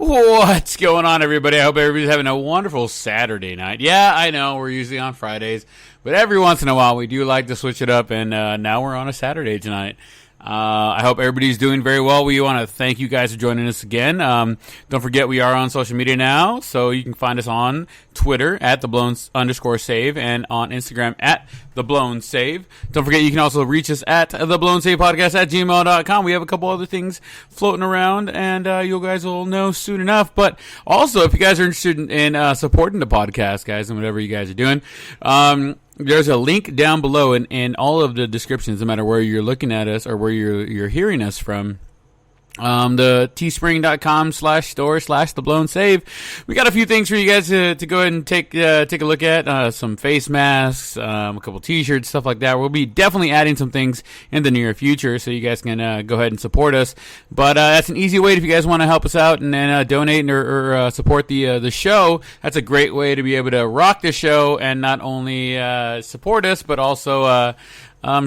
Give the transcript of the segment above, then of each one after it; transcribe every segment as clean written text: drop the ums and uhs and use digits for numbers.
What's going on, everybody? I hope everybody's having a wonderful Saturday night. Yeah, I know we're usually on Fridays, but every once in a while we do like to switch it up, and now we're on a Saturday tonight. I hope everybody's doing very well. We want to thank you guys for joining us again. Don't forget we are on social media now, so you can find us on Twitter at @theblown_save and on Instagram at @theblown_save. Don't forget you can also reach us at theblown_save_podcast@gmail.com. We have a couple other things floating around, and you guys will know soon enough. But also, if you guys are interested in supporting the podcast, guys, and whatever you guys are doing, there's a link down below in all of the descriptions, no matter where you're looking at us or where you're hearing us from. The teespring.com/store/theblown_save. We got a few things for you guys to go ahead and take a look at. Some face masks, a couple t-shirts, stuff like that. We'll be definitely adding some things in the near future, so you guys can go ahead and support us. But that's an easy way if you guys want to help us out and donate or support the show. That's a great way to be able to rock the show and not only support us, but also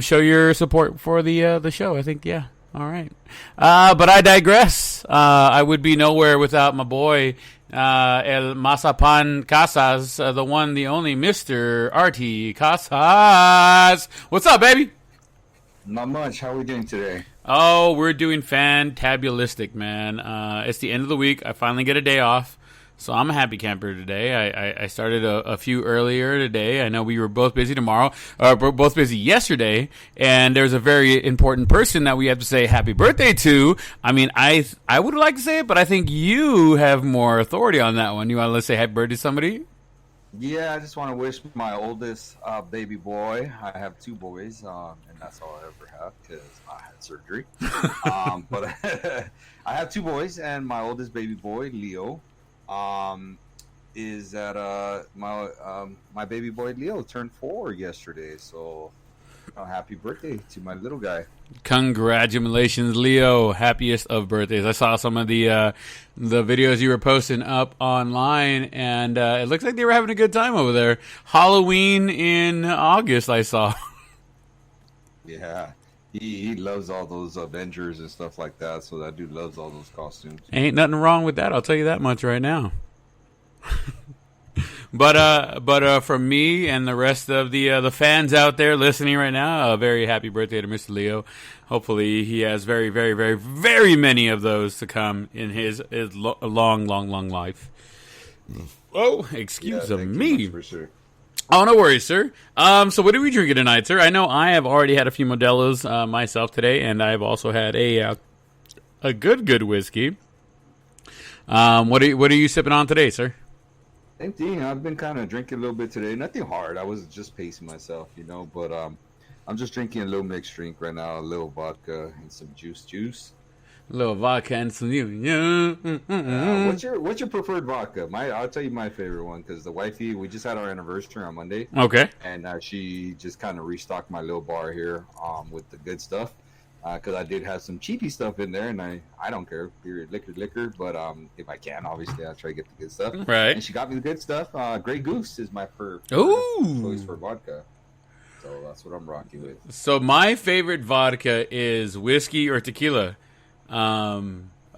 show your support for the show. I think, yeah. All right. But I digress. I would be nowhere without my boy, El Mazapan Casas, the one, the only Mr. Artie Casas. What's up, baby? Not much. How are we doing today? Oh, we're doing fantabulistic, man. It's the end of the week. I finally get a day off. So I'm a happy camper today. I started a few earlier today. I know we were both busy tomorrow. We're both busy yesterday. And there's a very important person that we have to say happy birthday to. I mean, I would like to say it, but I think you have more authority on that one. You want to say happy birthday to somebody? Yeah, I just want to wish my oldest baby boy. I have two boys, and that's all I ever have because I had surgery. But I have two boys, and my oldest baby boy, Leo, is that my baby boy Leo turned 4 yesterday, so happy birthday to my little guy. Congratulations, Leo. Happiest of birthdays. I saw some of the videos you were posting up online, and it looks like they were having a good time over there. Halloween in August, I saw. Yeah. He loves all those Avengers and stuff like that, so that dude loves all those costumes. Ain't nothing wrong with that, I'll tell you that much right now. But from me and the rest of the fans out there listening right now, a very happy birthday to Mr. Leo. Hopefully he has very, very, very, very many of those to come in his long life. Oh, excuse me. For sure. Oh, no worries, sir. So what are we drinking tonight, sir? I know I have already had a few Modelo's myself today, and I've also had a good whiskey. What are you sipping on today, sir? Same thing. I've been kind of drinking a little bit today. Nothing hard. I was just pacing myself, but I'm just drinking a little mixed drink right now, a little vodka and some juice. A little vodka and some what's your preferred vodka? I'll tell you my favorite one because the wifey, we just had our anniversary on Monday. Okay. And she just kind of restocked my little bar here with the good stuff because I did have some cheapy stuff in there, and I don't care, period, liquor, but if I can, obviously I'll try to get the good stuff. Right. And she got me the good stuff. Grey Goose is my choice for vodka. So that's what I'm rocking with. So my favorite vodka is whiskey or tequila. I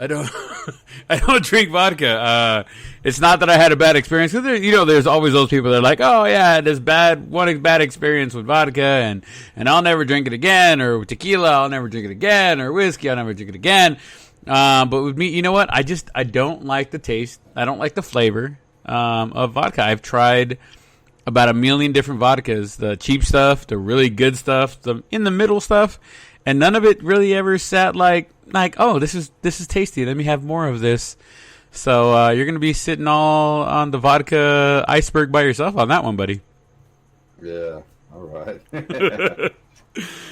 don't drink vodka. It's not that I had a bad experience. Cause there's always those people that are like, oh yeah, I had this bad experience with vodka and I'll never drink it again, or tequila, I'll never drink it again, or whiskey, I'll never drink it again. But with me, you know what? I don't like the taste. I don't like the flavor, of vodka. I've tried about 1 million different vodkas, the cheap stuff, the really good stuff, the in the middle stuff. And none of it really ever sat like, oh, this is tasty. Let me have more of this. So you're going to be sitting all on the vodka iceberg by yourself on that one, buddy. Yeah. All right.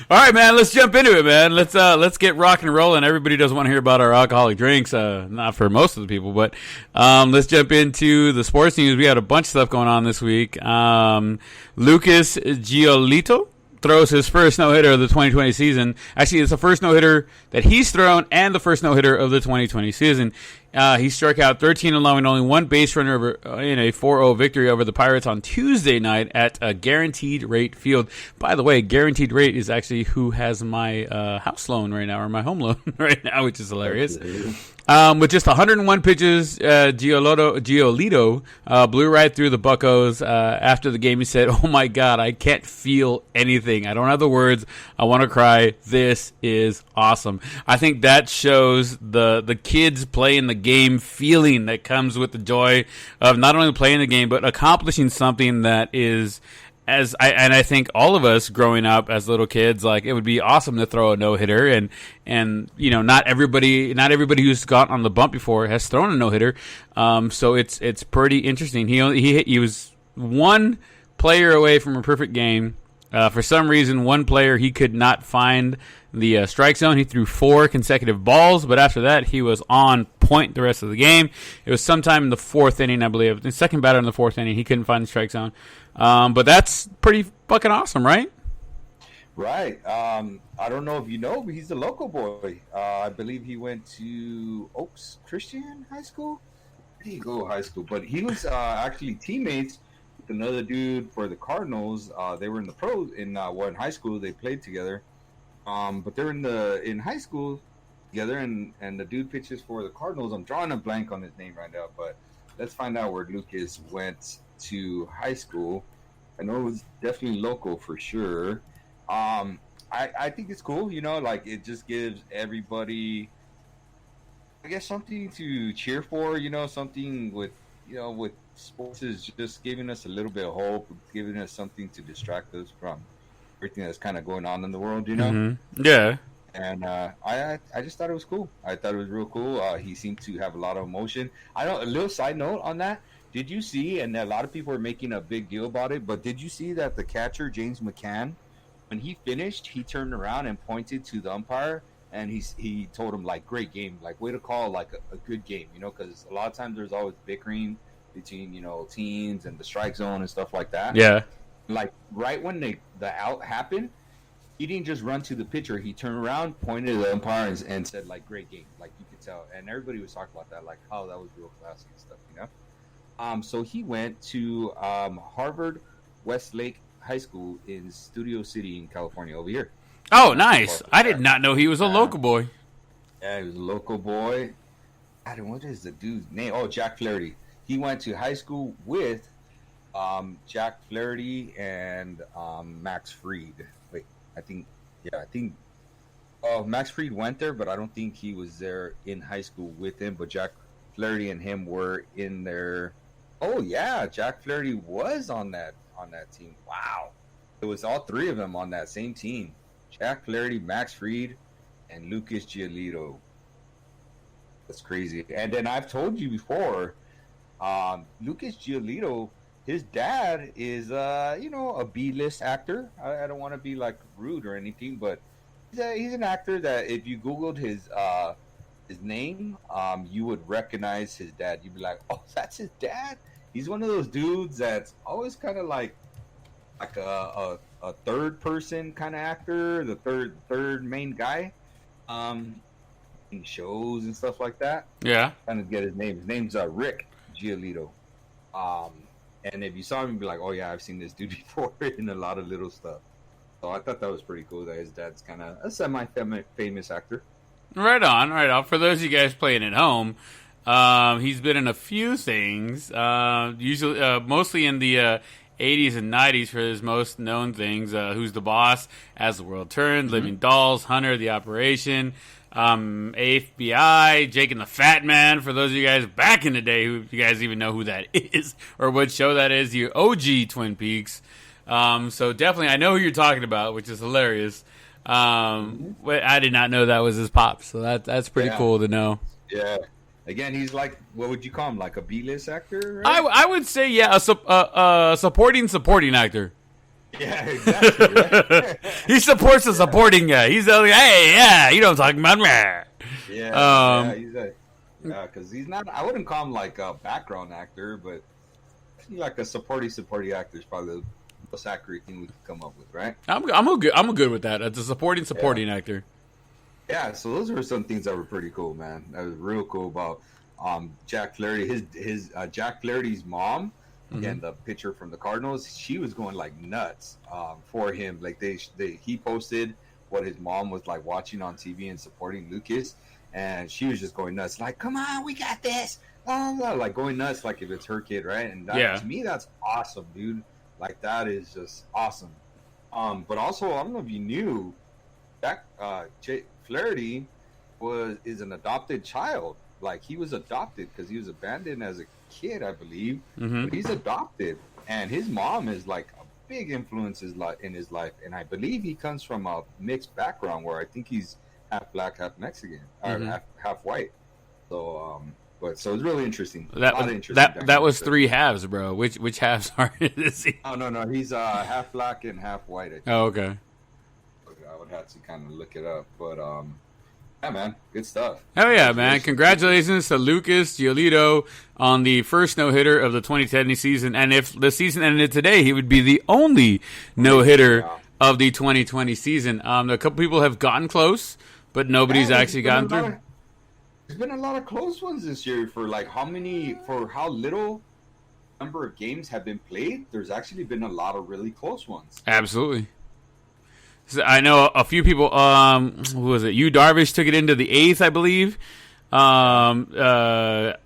All right, man. Let's jump into it, man. Let's get rock and rolling. Everybody doesn't want to hear about our alcoholic drinks. Not for most of the people, but let's jump into the sports news. We had a bunch of stuff going on this week. Lucas Giolito throws his first no-hitter of the 2020 season. Actually, it's the first no-hitter that he's thrown and the first no-hitter of the 2020 season. He struck out 13, allowing only one base runner in a 4-0 victory over the Pirates on Tuesday night at a Guaranteed Rate Field. By the way, Guaranteed Rate is actually who has my house loan right now, or my home loan right now, which is hilarious. With just 101 pitches, Giolito blew right through the Buccos. After the game, he said, "Oh my God, I can't feel anything. I don't have the words. I want to cry. This is awesome." I think that shows the kids playing the game feeling that comes with the joy of not only playing the game, but accomplishing something that is, I think all of us growing up as little kids, like, it would be awesome to throw a no-hitter, and you know, not everybody who's got on the bump before has thrown a no-hitter. So it's pretty interesting. He was one player away from a perfect game. For some reason, one player, he could not find the strike zone. He threw 4 consecutive balls, but after that, he was on point the rest of the game. It was sometime in the 4th inning, I believe. The second batter in the 4th inning, he couldn't find the strike zone. But that's pretty fucking awesome, right? Right. I don't know if you know, but he's a local boy. I believe he went to Oaks Christian High School. Where did he go high school? But he was actually teammates with another dude for the Cardinals. They were in the pros in high school. They played together. But they're in high school together, and the dude pitches for the Cardinals. I'm drawing a blank on his name right now, but let's find out where Lucas went to high school. I know it was definitely local for sure. I think it's cool, you know, like, it just gives everybody, I guess, something to cheer for, you know, something with sports is just giving us a little bit of hope, giving us something to distract us from everything that's kind of going on in the world, you know? Mm-hmm. Yeah. And I just thought it was cool. I thought it was real cool. He seemed to have a lot of emotion. I know, a little side note on that. Did you see, and a lot of people are making a big deal about it, but did you see that the catcher, James McCann, when he finished, he turned around and pointed to the umpire, and he told him, like, great game, like, way to call, like, a good game, you know, because a lot of times there's always bickering between, you know, teams and the strike zone and stuff like that. Yeah. Like, right when the out happened, he didn't just run to the pitcher. He turned around, pointed to the umpire, and said, like, great game. Like, you could tell. And everybody was talking about that, like, how that was real classy and stuff, you know? So he went to Harvard Westlake High School in Studio City in California, over here. Oh, nice. I did not know he was a local boy. Yeah, he was a local boy. What is the dude's name? Oh, Jack Flaherty. He went to high school with Jack Flaherty and Max Fried. Wait, I think Max Fried went there, but I don't think he was there in high school with him. But Jack Flaherty and him were in there. Oh yeah, Jack Flaherty was on that team. Wow, it was all 3 of them on that same team: Jack Flaherty, Max Fried, and Lucas Giolito. That's crazy. And then I've told you before, Lucas Giolito, his dad is a B-list actor. I don't want to be like rude or anything, but he's an actor that if you Googled his name, you would recognize his dad. You'd be like, oh, that's his dad? He's one of those dudes that's always kind of like a third person kind of actor, the third main guy, in shows and stuff like that. Yeah. Trying to get his name. His name's Rick Giolito. And if you saw him, you'd be like, oh yeah, I've seen this dude before in a lot of little stuff. So I thought that was pretty cool that his dad's kind of a semi-famous actor. Right on. For those of you guys playing at home, he's been in a few things, usually mostly in the 80s and 90s for his most known things. Who's the Boss, As the World Turns, Living Dolls, Hunter, The Operation, AFBI, Jake and the Fat Man, for those of you guys back in the day who you guys even know who that is or what show that is, the OG Twin Peaks. So definitely I know who you're talking about, which is hilarious. I did not know that was his pop, so that's pretty cool to know. Yeah. Again, he's like, what would you call him? Like a B-list actor? Right? I would say, yeah, a supporting actor. Yeah, exactly. Right? He supports the supporting guy. He's like, hey, yeah, you know what I'm talking about. Yeah, because he's not. I wouldn't call him like a background actor, but he's like a supporting actor is probably the most accurate thing we could come up with, right? I'm good with that. It's a supporting actor. Yeah, so those were some things that were pretty cool, man. That was real cool about Jack Flaherty, his Jack Flaherty's mom, again the pitcher from the Cardinals, she was going like nuts for him. Like he posted what his mom was like watching on TV and supporting Lucas, and she was just going nuts, like, "Come on, we got this!" Like going nuts, like if it's her kid, right? And that, to me, that's awesome, dude. Like that is just awesome. But also, I don't know if you knew, Jack Flaherty is an adopted child. Like he was adopted because he was abandoned as a kid, I believe. But he's adopted, and his mom is like a big influence in his life. And I believe he comes from a mixed background where I think he's half black, half Mexican, or half white. So, so it's really interesting. That was three halves, bro. Which halves are is he? Oh no, he's half black and half white. I think. Oh, okay. I would have to kind of look it up, but yeah, man, good stuff. Hell yeah, man! Congratulations to Lucas Giolito on the first no-hitter of the 2010 season. And if the season ended today, he would be the only no-hitter of the 2020 season. A couple people have gotten close, but nobody's actually gotten through. There's been a lot of close ones this year for how little number of games have been played. There's actually been a lot of really close ones. Absolutely. So I know a few people. Who was it? Yu Darvish took it into the 8th, I believe. Hideki,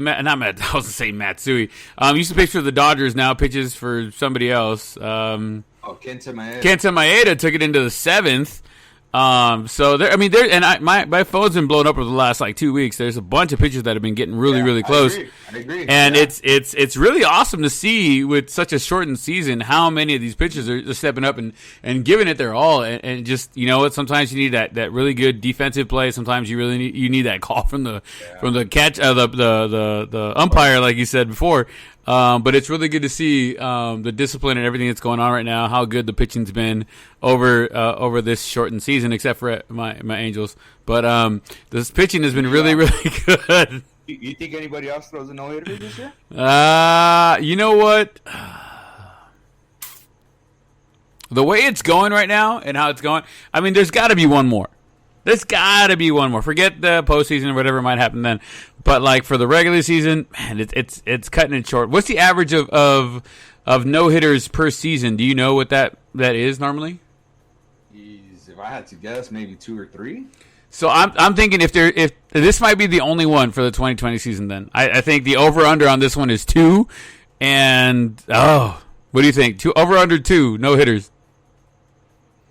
not Matt. I was saying Matsui. Used to pitch for the Dodgers. Now pitches for somebody else. Kenta Maeda. Kenta Maeda took it into the 7th. So there, my phone's been blown up over the last like 2 weeks. There's a bunch of pitchers that have been getting really close. I agree. And it's really awesome to see with such a shortened season how many of these pitchers are stepping up and giving it their all. And just, you know what, sometimes you need that really good defensive play. Sometimes you really need that call from the catch, the umpire, like you said before. But it's really good to see the discipline and everything that's going on right now. How good the pitching's been over this shortened season, except for my Angels. But this pitching has been really good. You think anybody else throws a no-hitter this year? You know what? The way it's going right now and how it's going, I mean, there's got to be one more. There's got to be one more. Forget the postseason or whatever might happen then. But like for the regular season, man, it's cutting it short. What's the average of no hitters per season? Do you know what that is normally? If I had to guess, maybe 2 or 3. So I'm thinking if this might be the only one for the 2020 season. Then I think the over under on this one is 2. And what do you think? Over under 2 no hitters.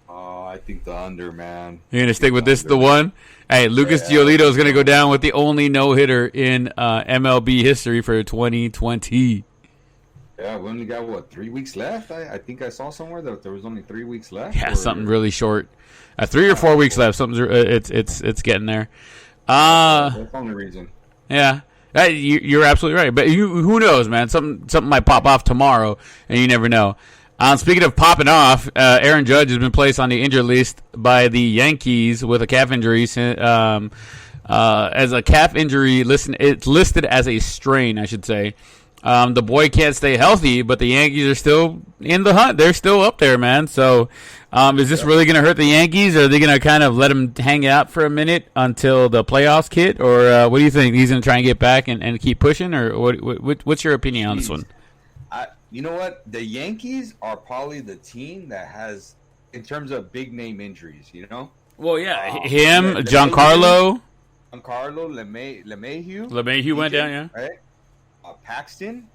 I think the under, man. You're gonna stick with this, the one? Hey, Lucas Giolito is gonna go down with the only no hitter in MLB history for 2020. Yeah, we only got 3 weeks left. I think I saw somewhere that there was only 3 weeks left. Yeah, something really short. 3 or 4 weeks left. Something's it's getting there. That's the only reason. Yeah. You're absolutely right. But who knows, man? Something might pop off tomorrow, and you never know. Speaking of popping off, Aaron Judge has been placed on the injured list by the Yankees with a calf injury. As a calf injury, it's listed as a strain, I should say. The boy can't stay healthy, but the Yankees are still in the hunt. They're still up there, man. So is this really going to hurt the Yankees, or are they going to kind of let him hang out for a minute until the playoffs hit? Or what do you think? He's going to try and get back and keep pushing? Or what's your opinion on this one? You know what? The Yankees are probably the team that has, in terms of big name injuries, you know? Well, yeah. Him, Giancarlo. LeMahieu. LeMahieu went down, yeah. Right? Paxton.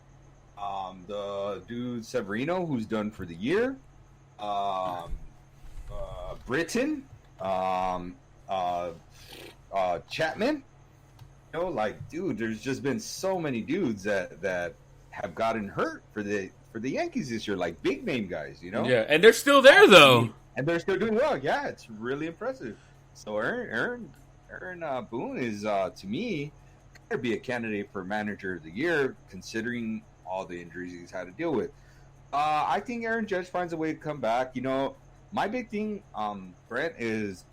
The dude Severino, who's done for the year. Britton. Chapman. You know, like, dude, there's just been so many dudes that have gotten hurt for the Yankees this year, like big name guys, you know. Yeah, and they're still there though, and they're still doing well. Yeah, it's really impressive. So Aaron Boone is to me gotta be a candidate for manager of the year, considering all the injuries he's had to deal with. I think Aaron Judge finds a way to come back. You know, my big thing, Brent, is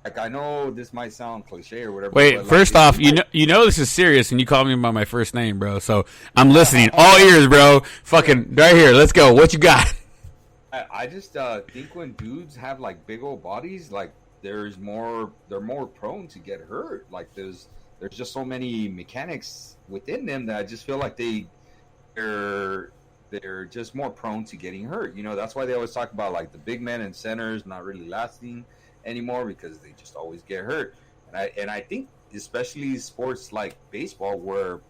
like, I know this might sound cliche or whatever. Wait, but first off, you know this is serious, and you call me by my first name, bro. So I'm listening, all ears, bro. Fucking right here. Let's go. What you got? I just think when dudes have like big old bodies, like they're more prone to get hurt. Like there's just so many mechanics within them that I just feel like they're just more prone to getting hurt. That's why they always talk about like the big men and centers not really lasting anymore because they just always get hurt. And I think especially sports like baseball where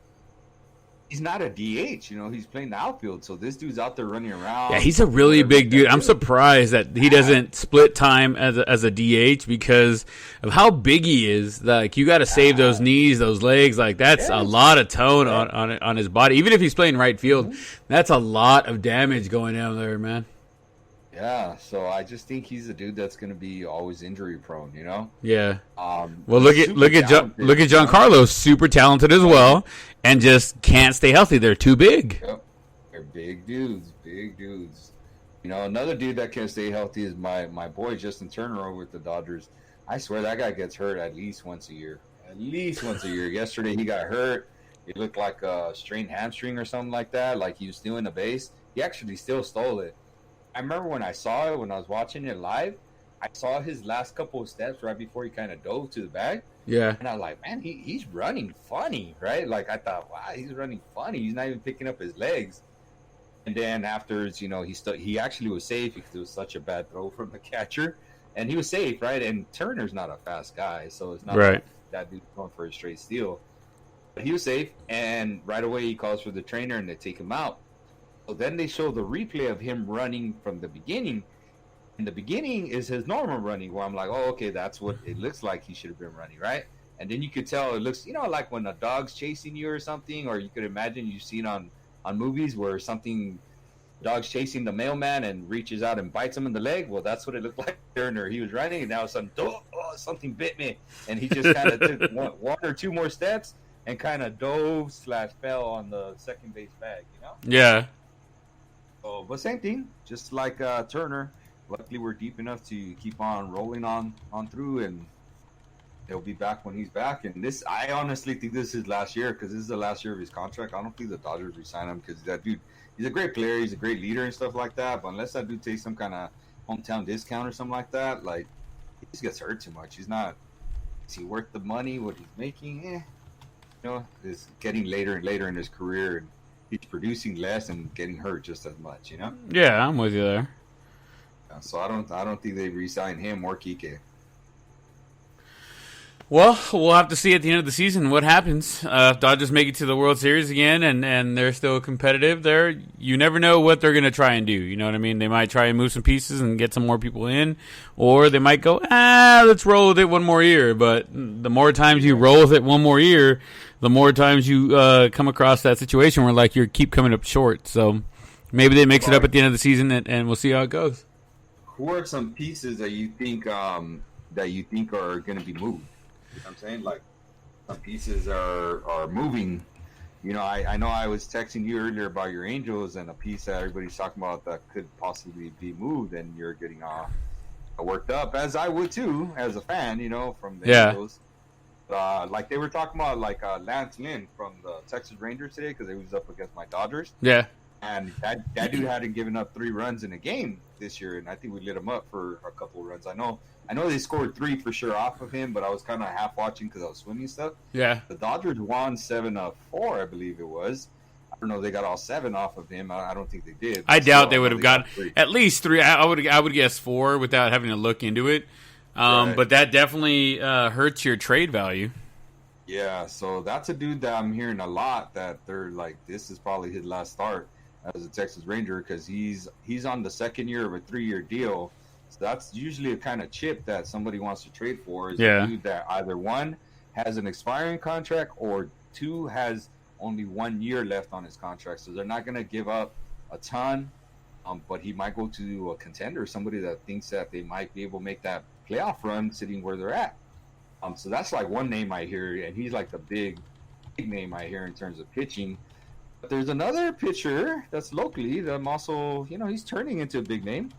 he's not a DH, he's playing the outfield. So this dude's out there running around. Yeah, he's a really big dude. I'm surprised that he doesn't split time as a DH because of how big he is. Like, you got to save those knees, those legs. Like, that's a lot of tone on his body. Even if he's playing right field, that's a lot of damage going down there, man. Yeah, so I just think he's a dude that's going to be always injury prone, Yeah. Well, look at Giancarlo, super talented as well, and just can't stay healthy. They're too big. Yep. They're big dudes. Another dude that can't stay healthy is my boy Justin Turner over with the Dodgers. I swear that guy gets hurt at least once a year. Yesterday he got hurt. It looked like a strained hamstring or something like that, like he was stealing a base. He actually still stole it. I remember when I saw it, when I was watching it live, I saw his last couple of steps right before he kind of dove to the bag. Yeah. And I was like, man, he's running funny, right? Like, I thought, wow, he's running funny. He's not even picking up his legs. And then afterwards, he actually was safe because it was such a bad throw from the catcher. And he was safe, right? And Turner's not a fast guy, so it's not like that dude's going for a straight steal. But he was safe, and right away he calls for the trainer, and they take him out. So then they show the replay of him running from the beginning. And the beginning is his normal running, where I'm like, oh, okay, that's what it looks like he should have been running, right? And then you could tell it looks, like when a dog's chasing you or something, or you could imagine you've seen on movies where dog's chasing the mailman and reaches out and bites him in the leg. Well, that's what it looked like. Turner, he was running, and now all of a sudden, something bit me. And he just kind of took one or two more steps and kind of dove/fell on the second base bag, Yeah. So, but same thing, just like Turner. Luckily, we're deep enough to keep on rolling on through, and he'll be back when he's back. And I honestly think this is last year because this is the last year of his contract. I don't think the Dodgers resign him because that dude, he's a great player, he's a great leader and stuff like that. But unless that dude takes some kind of hometown discount or something like that, like, he just gets hurt too much. Is he worth the money? What he's making? Is getting later and later in his career, and he's producing less and getting hurt just as much. Yeah, I'm with you there. So I don't think they re-sign him or Kike. Well, we'll have to see at the end of the season what happens. If Dodgers make it to the World Series again and they're still competitive there, you never know what they're going to try and do. You know what I mean? They might try and move some pieces and get some more people in, or they might go, let's roll with it one more year. But the more times you roll with it one more year, the more times you come across that situation where, like, you keep coming up short. So maybe they mix it up at the end of the season, and we'll see how it goes. Who are some pieces that you think are going to be moved? You know what I'm saying? Like, some pieces are moving. I know I was texting you earlier about your Angels and a piece that everybody's talking about that could possibly be moved, and you're getting worked up, as I would too, as a fan, from the Angels. Like, they were talking about, like, Lance Lynn from the Texas Rangers today because he was up against my Dodgers. Yeah. And that dude hadn't given up 3 runs in a game this year, and I think we lit him up for a couple of runs. I know they scored 3 for sure off of him, but I was kind of half watching because I was swimming stuff. Yeah. The Dodgers won 7 of 4, I believe it was. I don't know if they got all 7 off of him. I don't think they did. I doubt they would have got at least 3. I would guess 4 without having to look into it. Right. But that definitely hurts your trade value. Yeah, so that's a dude that I'm hearing a lot that they're like, this is probably his last start as a Texas Ranger because he's on the second year of a 3-year deal. So that's usually a kind of chip that somebody wants to trade for. Is a dude that either 1 has an expiring contract or 2 has only 1 year left on his contract. So they're not going to give up a ton, but he might go to a contender, somebody that thinks that they might be able to make that playoff run sitting where they're at. So that's like one name I hear, and he's like the big name I hear in terms of pitching. But there's another pitcher that's locally that I'm also, he's turning into a big name.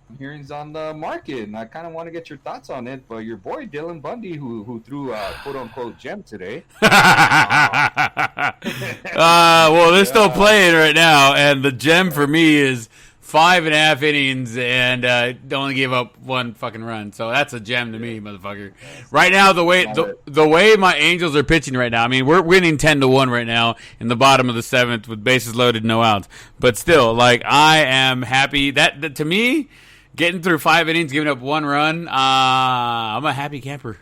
I'm hearing he's on the market, and I kind of want to get your thoughts on it. But your boy Dylan Bundy, who threw a quote-unquote gem today. Well, they're still playing right now, and the gem for me is 5.5 innings and only gave up one fucking run. So that's a gem to me, motherfucker. Right now, the way my Angels are pitching right now, I mean, we're winning 10-1 right now in the bottom of the 7th with bases loaded, no outs. But still, like, I am happy that to me, getting through 5 innings, giving up one run, I'm a happy camper.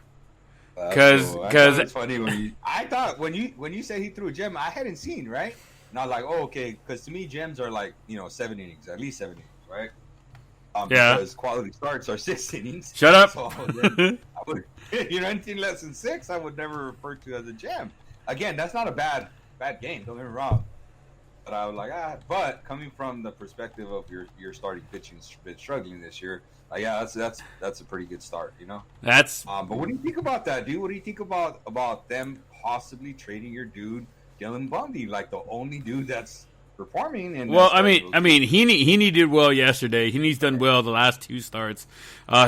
Because it's funny I thought when you said he threw a gem, I hadn't seen, right? And I was like, oh, okay, because to me gems are like 7 innings, at least 7 innings, right? Yeah. Because quality starts are 6 innings. Shut up. So then I would, anything less than 6, I would never refer to as a gem. Again, that's not a bad game. Don't get me wrong. But I was like, But coming from the perspective of your starting pitching's been struggling this year. Yeah, that's a pretty good start, That's. But what do you think about that, dude? What do you think about them possibly trading your dude, Dylan Bundy, like the only dude that's performing? I mean, he did well yesterday. He's done well the last 2 starts.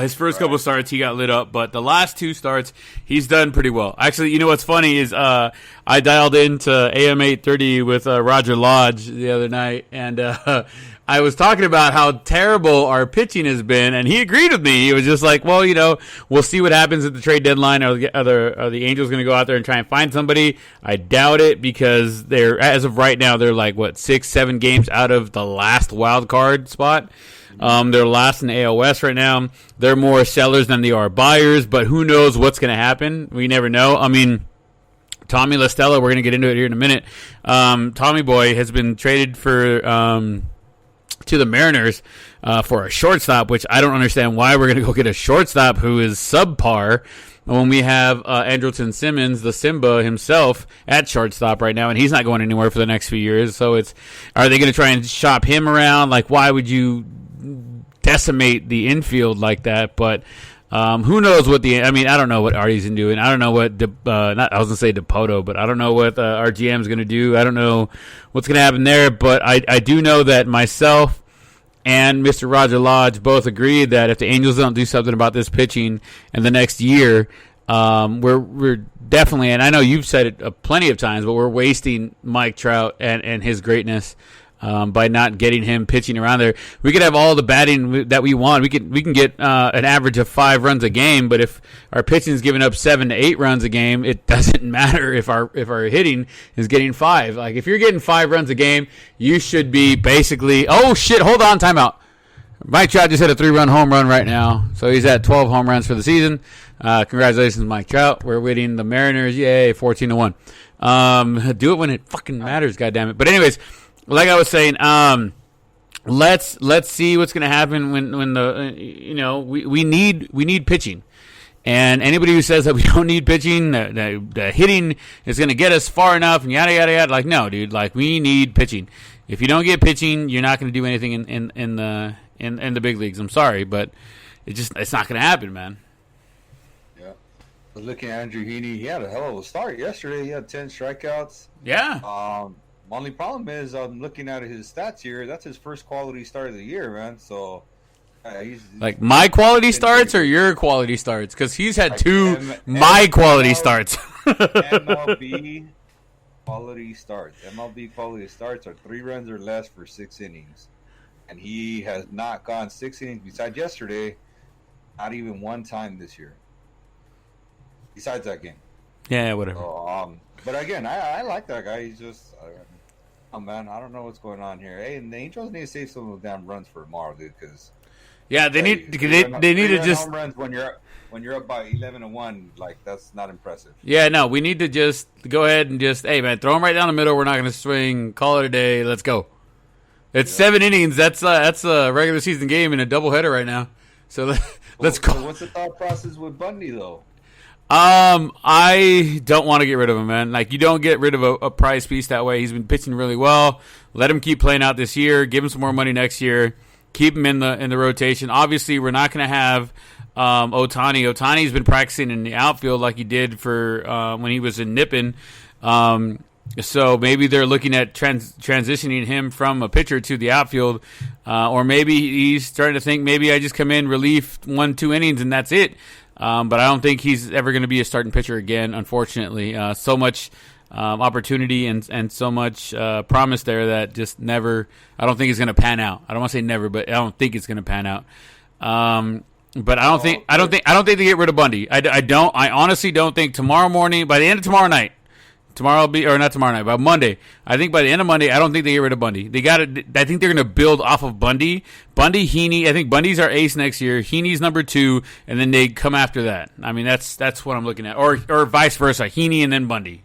His first couple starts, he got lit up, but the last 2 starts, he's done pretty well. Actually, you know what's funny is I dialed into AM 830 with Roger Lodge the other night, and I was talking about how terrible our pitching has been, and he agreed with me. He was just like, well, we'll see what happens at the trade deadline. Are the Angels going to go out there and try and find somebody? I doubt it, because as of right now, they're like, 6-7 games out of the last wild card spot. They're last in the AL West right now. They're more sellers than they are buyers, but who knows what's going to happen? We never know. I mean, Tommy La Stella, we're going to get into it here in a minute. Tommy Boy has been traded to the Mariners for a shortstop, which I don't understand why we're going to go get a shortstop who is subpar when we have Andrelton Simmons, the Simba himself, at shortstop right now, and he's not going anywhere for the next few years. So are they going to try and shop him around? Like, why would you decimate the infield like that? But who knows I don't know what Artie's doing. I don't know what, I was going to say Dipoto, but I don't know what our GM's going to do. I don't know what's going to happen there, but I do know that myself and Mr. Roger Lodge both agreed that if the Angels don't do something about this pitching in the next year, we're definitely, and I know you've said it plenty of times, but we're wasting Mike Trout and his greatness by not getting him pitching around there. We could have all the batting that we want. We can get an average of 5 runs a game, but if our pitching is giving up 7 to 8 runs a game, it doesn't matter if our hitting is getting 5. Like, if you're getting 5 runs a game, you should be basically. Oh shit! Hold on, timeout. Mike Trout just hit a 3-run home run right now, so he's at 12 home runs for the season. Congratulations, Mike Trout. We're winning the Mariners. Yay, 14-1. Do it when it fucking matters, goddammit. But anyways. Like I was saying, let's see what's going to happen when we need pitching, and anybody who says that we don't need pitching, the hitting is going to get us far enough, and yada yada yada. Like, no, dude, like, we need pitching. If you don't get pitching, you're not going to do anything in the big leagues. I'm sorry, but it's not going to happen, man. Yeah, but looking at Andrew Heaney, he had a hell of a start yesterday. He had 10 strikeouts. Yeah. My only problem is I'm looking at his stats here. That's his first quality start of the year, man. So, he's like my quality starts or your quality starts? Because he's had 2 my quality starts. MLB quality starts. MLB quality starts are 3 runs or less for 6 innings, and he has not gone 6 innings besides yesterday. Not even one time this year. Besides that game. Yeah, whatever. So, but again, I like that guy. He's just. Oh man, I don't know what's going on here. Hey, and the Angels need to save some of the damn runs for tomorrow, dude. Because they need to just home runs when you're up by 11-1. Like, that's not impressive. Yeah, no, we need to just go ahead and hey man, throw them right down the middle. We're not going to swing. Call it a day. Let's go. It's 7 innings. That's a regular season game in a doubleheader right now. So let's go. So what's the thought process with Bundy though? I don't want to get rid of him, man. Like, you don't get rid of a prize piece that way. He's been pitching really well. Let him keep playing out this year. Give him some more money next year. Keep him in the rotation. Obviously, we're not going to have Ohtani. Ohtani's been practicing in the outfield like he did for when he was in Nippon. So maybe they're looking at transitioning him from a pitcher to the outfield, or maybe he's starting to think maybe I just come in, relief 1-2 innings, and that's it. But I don't think he's ever going to be a starting pitcher again, unfortunately. So much opportunity and so much promise there that just never. I don't think it's going to pan out. I don't want to say never, but I don't think it's going to pan out. But I don't think they get rid of Bundy. I honestly don't think tomorrow morning, by the end of tomorrow night. Tomorrow will be, or not tomorrow night, but Monday. I think by the end of Monday, I don't think they get rid of Bundy. I think they're going to build off of Bundy. Bundy, Heaney. I think Bundy's our ace next year. Heaney's number 2, and then they come after that. I mean, that's what I'm looking at, or vice versa. Heaney and then Bundy.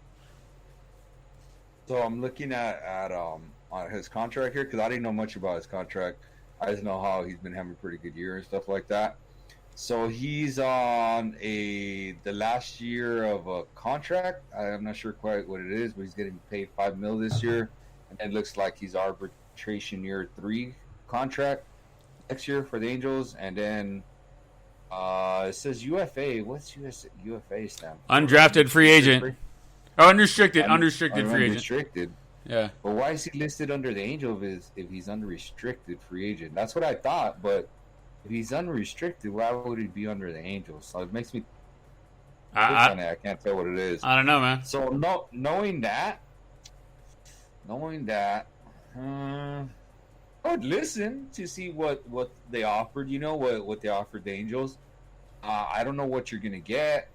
So I'm looking at on his contract here because I didn't know much about his contract. I just know how he's been having a pretty good year and stuff like that. So he's on the last year of a contract. I'm not sure quite what it is, but he's getting paid $5 million this year, and it looks like he's arbitration year 3 contract next year for the Angels. And then it says UFA. What's UFA stand for? Undrafted free agent. Oh, unrestricted free agent. Unrestricted. Yeah. But why is he listed under the Angels if he's unrestricted free agent? That's what I thought, but. If he's unrestricted, why would he be under the Angels? So it makes me. I can't tell what it is. I don't know, man. So knowing that, I would listen to see what they offered. You know what they offered the Angels. I don't know what you're gonna get.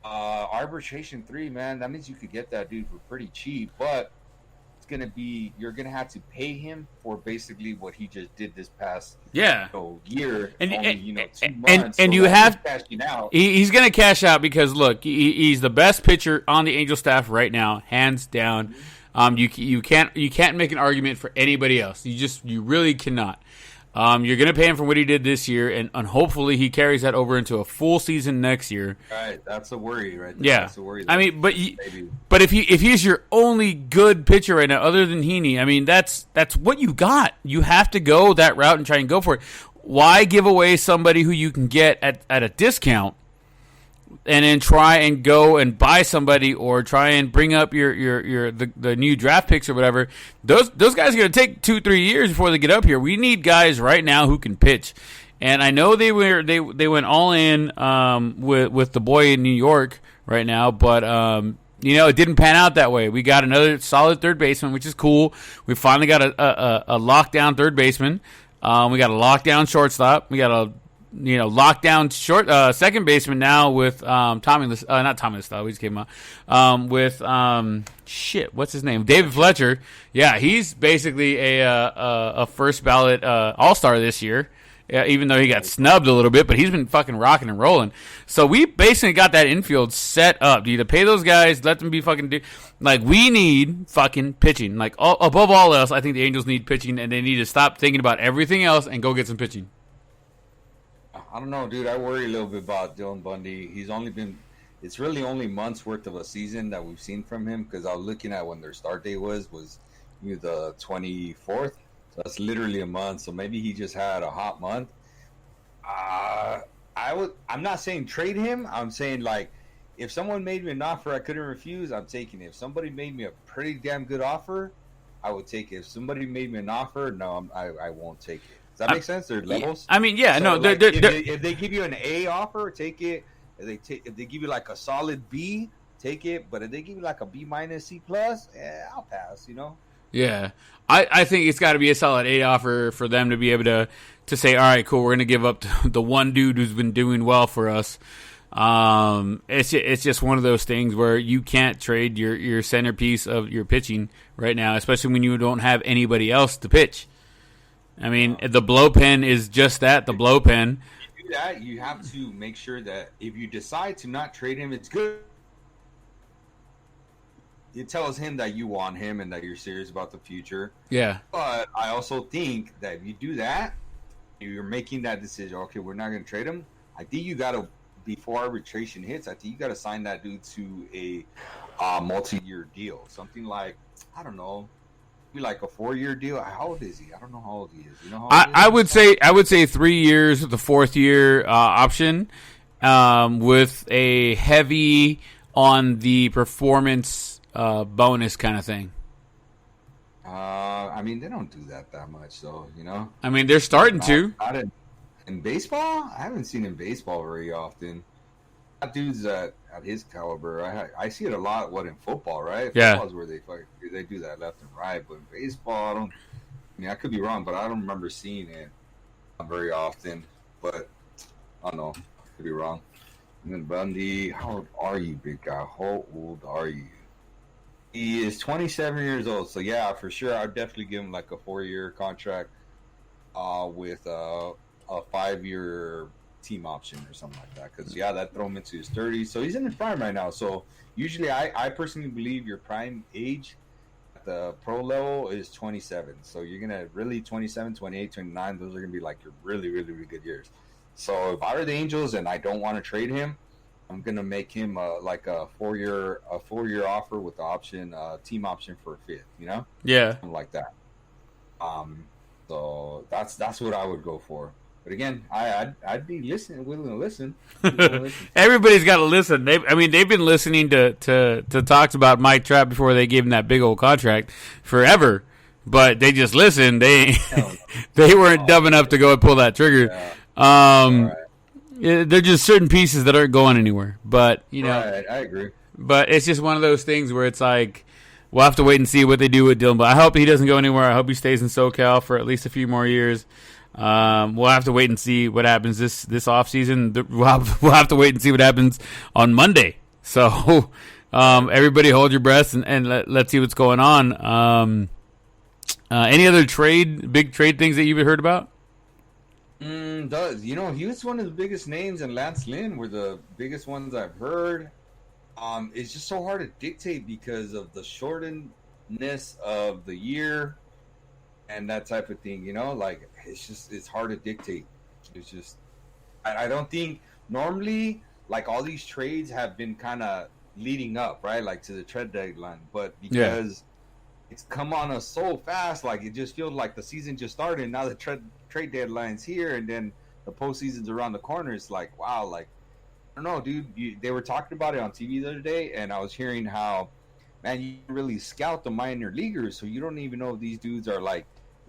Arbitration 3, man. That means you could get that dude for pretty cheap, but. You're gonna have to pay him for basically what he just did this past year and only, 2 months. And so you have cashing out. He's gonna cash out because look, he's the best pitcher on the Angel staff right now, hands down. You can't make an argument for anybody else. You really cannot. You're going to pay him for what he did this year, and hopefully he carries that over into a full season next year. Right, that's a worry right there. Yeah, that's a worry. I mean, but if he's your only good pitcher right now, other than Heaney, I mean, that's what you got. You have to go that route and try and go for it. Why give away somebody who you can get at a discount, and then try and go and buy somebody or try and bring up the new draft picks or whatever? Those guys are going to take 2-3 years before they get up here. We need guys right now who can pitch. And I know they went all in with the boy in New York right now, but it didn't pan out that way. We got another solid third baseman, which is cool. We finally got a lockdown third baseman. We got a lockdown shortstop. We got a lockdown second baseman now with not Tommy LaStella. We just came out with what's his name? David Fletcher. Yeah, he's basically a first ballot All-Star this year. Even though he got snubbed a little bit, but he's been fucking rocking and rolling. So we basically got that infield set up. You either pay those guys, let them be fucking we need fucking pitching. Above all else, I think the Angels need pitching, and they need to stop thinking about everything else and go get some pitching. I don't know, dude. I worry a little bit about Dylan Bundy. It's really only months worth of a season that we've seen from him, because I was looking at when their start date was the 24th. So that's literally a month. So maybe he just had a hot month. I'm not saying trade him. I'm saying, if someone made me an offer I couldn't refuse, I'm taking it. If somebody made me a pretty damn good offer, I would take it. If somebody made me an offer, no, I won't take it. Does that make sense? There are levels. I mean, yeah, so, no. If they give you an A offer, take it. If they give you a solid B, take it. But if they give you a B minus, C plus, I'll pass. Yeah, I think it's got to be a solid A offer for them to be able to say, all right, cool, we're going to give up the one dude who's been doing well for us. It's just one of those things where you can't trade your centerpiece of your pitching right now, especially when you don't have anybody else to pitch. I mean, the blow pen is just that, the blow pen. If you do that, you have to make sure that if you decide to not trade him, it's good. It tells him that you want him and that you're serious about the future. Yeah. But I also think that if you do that, you're making that decision, okay, we're not going to trade him. I think you got to, before arbitration hits, I think you got to sign that dude to a multi-year deal. Something like, I don't know, maybe a 4-year deal. How old is he? I don't know how old he is. You know how old he is? I would say 3 years with the 4th year option, with a heavy on the performance bonus kind of thing. I mean, they don't do that much, though. I mean, they're starting to. In baseball, I haven't seen in baseball very often. Got dudes that at his caliber. I see it a lot. In football, right? Yeah. Football's where they do that left and right. But in baseball, I could be wrong, but I don't remember seeing it very often. But I don't know. I could be wrong. And then Bundy, how old are you, big guy? How old are you? He is 27 years old. So yeah, for sure, I'd definitely give him like a 4-year contract with a 5-year team option or something like that, because that throw him into his 30s, so he's in his prime right now. So usually I personally believe your prime age at the pro level is 27, so you're gonna really 27, 28, 29, those are gonna be like your really, really, really good years. So if I were the Angels and I don't want to trade him, I'm gonna make him like a 4-year offer with the option, team option for a 5th, something like that. So that's what I would go for. But again, I'd be willing to listen. Everybody's got to listen. They've been listening to talks about Mike Trout before they gave him that big old contract forever. But they just listened. They weren't dumb enough to go and pull that trigger. Yeah. They're just certain pieces that aren't going anywhere. But right, I agree. But it's just one of those things where it's like, we'll have to wait and see what they do with Dylan. But I hope he doesn't go anywhere. I hope he stays in SoCal for at least a few more years. We'll have to wait and see what happens this offseason. We'll have to wait and see what happens on Monday. So everybody hold your breath and let's see what's going on. Any other big trade things that you've heard about? He was one of the biggest names, and Lance Lynn were the biggest ones I've heard. It's just so hard to dictate because of the shortedness of the year and that type of thing, like it's hard to dictate. It's just, I don't think normally, like, all these trades have been kind of leading up, right? Like to the trade deadline, but because it's come on us so fast, like it just feels like the season just started and now the trade deadline's here and then the postseason's around the corner. It's like, wow, like, I don't know, dude. They were talking about it on TV the other day, and I was hearing how, man, you really scout the minor leaguers, so you don't even know if these dudes are like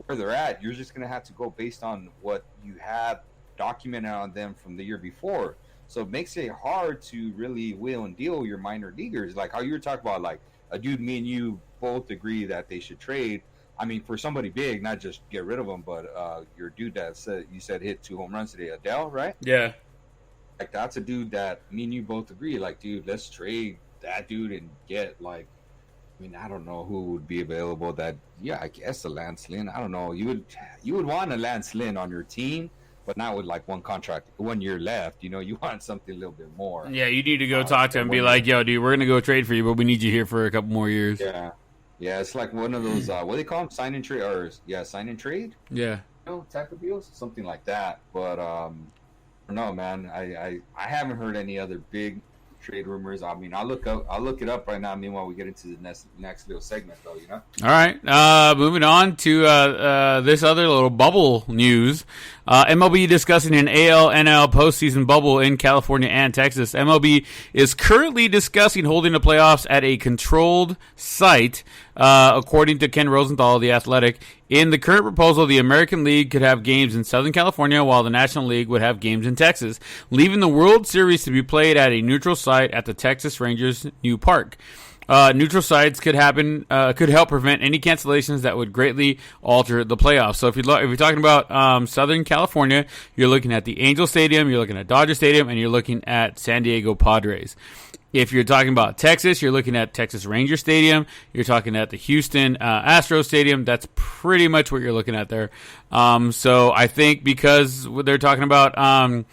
where they're at. You're just gonna have to go based on what you have documented on them from the year before. So it makes it hard to really wheel and deal your minor leaguers. Like how you were talking about, like a dude, me and you both agree that they should trade. I mean, for somebody big, not just get rid of them, but your dude that you said hit 2 home runs today, Adele, right? Yeah. Like that's a dude that me and you both agree. Like, dude, let's trade that dude and get like, I mean, I don't know who would be available. That I guess a Lance Lynn. I don't know. You would want a Lance Lynn on your team, but not with like 1 year left. You want something a little bit more. Yeah, you need to go talk to him and be like, yo, dude, we're gonna go trade for you, but we need you here for a couple more years. Yeah, it's like one of those what do they call them, sign and trade, or sign and trade. Yeah, type of deals, something like that. But no, man, I haven't heard any other big trade rumors. I mean, I'll look it up right now. Meanwhile, we get into the next little segment, though. All right. Moving on to this other little bubble news. MLB discussing an ALNL postseason bubble in California and Texas. MLB is currently discussing holding the playoffs at a controlled site, according to Ken Rosenthal of The Athletic. In the current proposal, the American League could have games in Southern California, while the National League would have games in Texas, leaving the World Series to be played at a neutral site at the Texas Rangers' new park. Neutral sites could help prevent any cancellations that would greatly alter the playoffs. So if you're talking about Southern California, you're looking at the Angel Stadium, you're looking at Dodger Stadium, and you're looking at San Diego Padres. If you're talking about Texas, you're looking at Texas Ranger Stadium. You're talking at the Houston Astros Stadium. That's pretty much what you're looking at there. So I think because they're talking about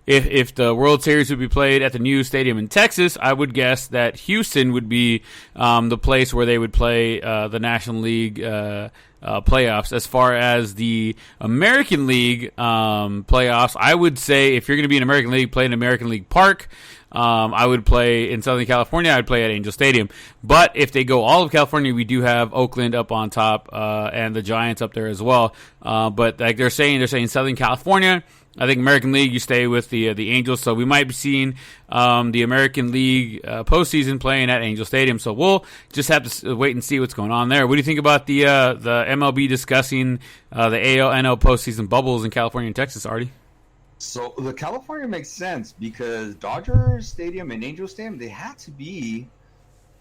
if the World Series would be played at the new stadium in Texas, I would guess that Houston would be the place where they would play the National League playoffs. As far as the American League playoffs, I would say if you're going to be in American League, play in American League Park. I would play in Southern California. I'd play at Angel Stadium. But if they go all of California, we do have Oakland up on top and the Giants up there as well. But like they're saying Southern California. I think American League, you stay with the Angels. So we might be seeing the American League postseason playing at Angel Stadium. So we'll just have to wait and see what's going on there. What do you think about the MLB discussing the ALNL postseason bubbles in California and Texas, Artie? So the California makes sense because Dodger Stadium and Angel Stadium, they had to be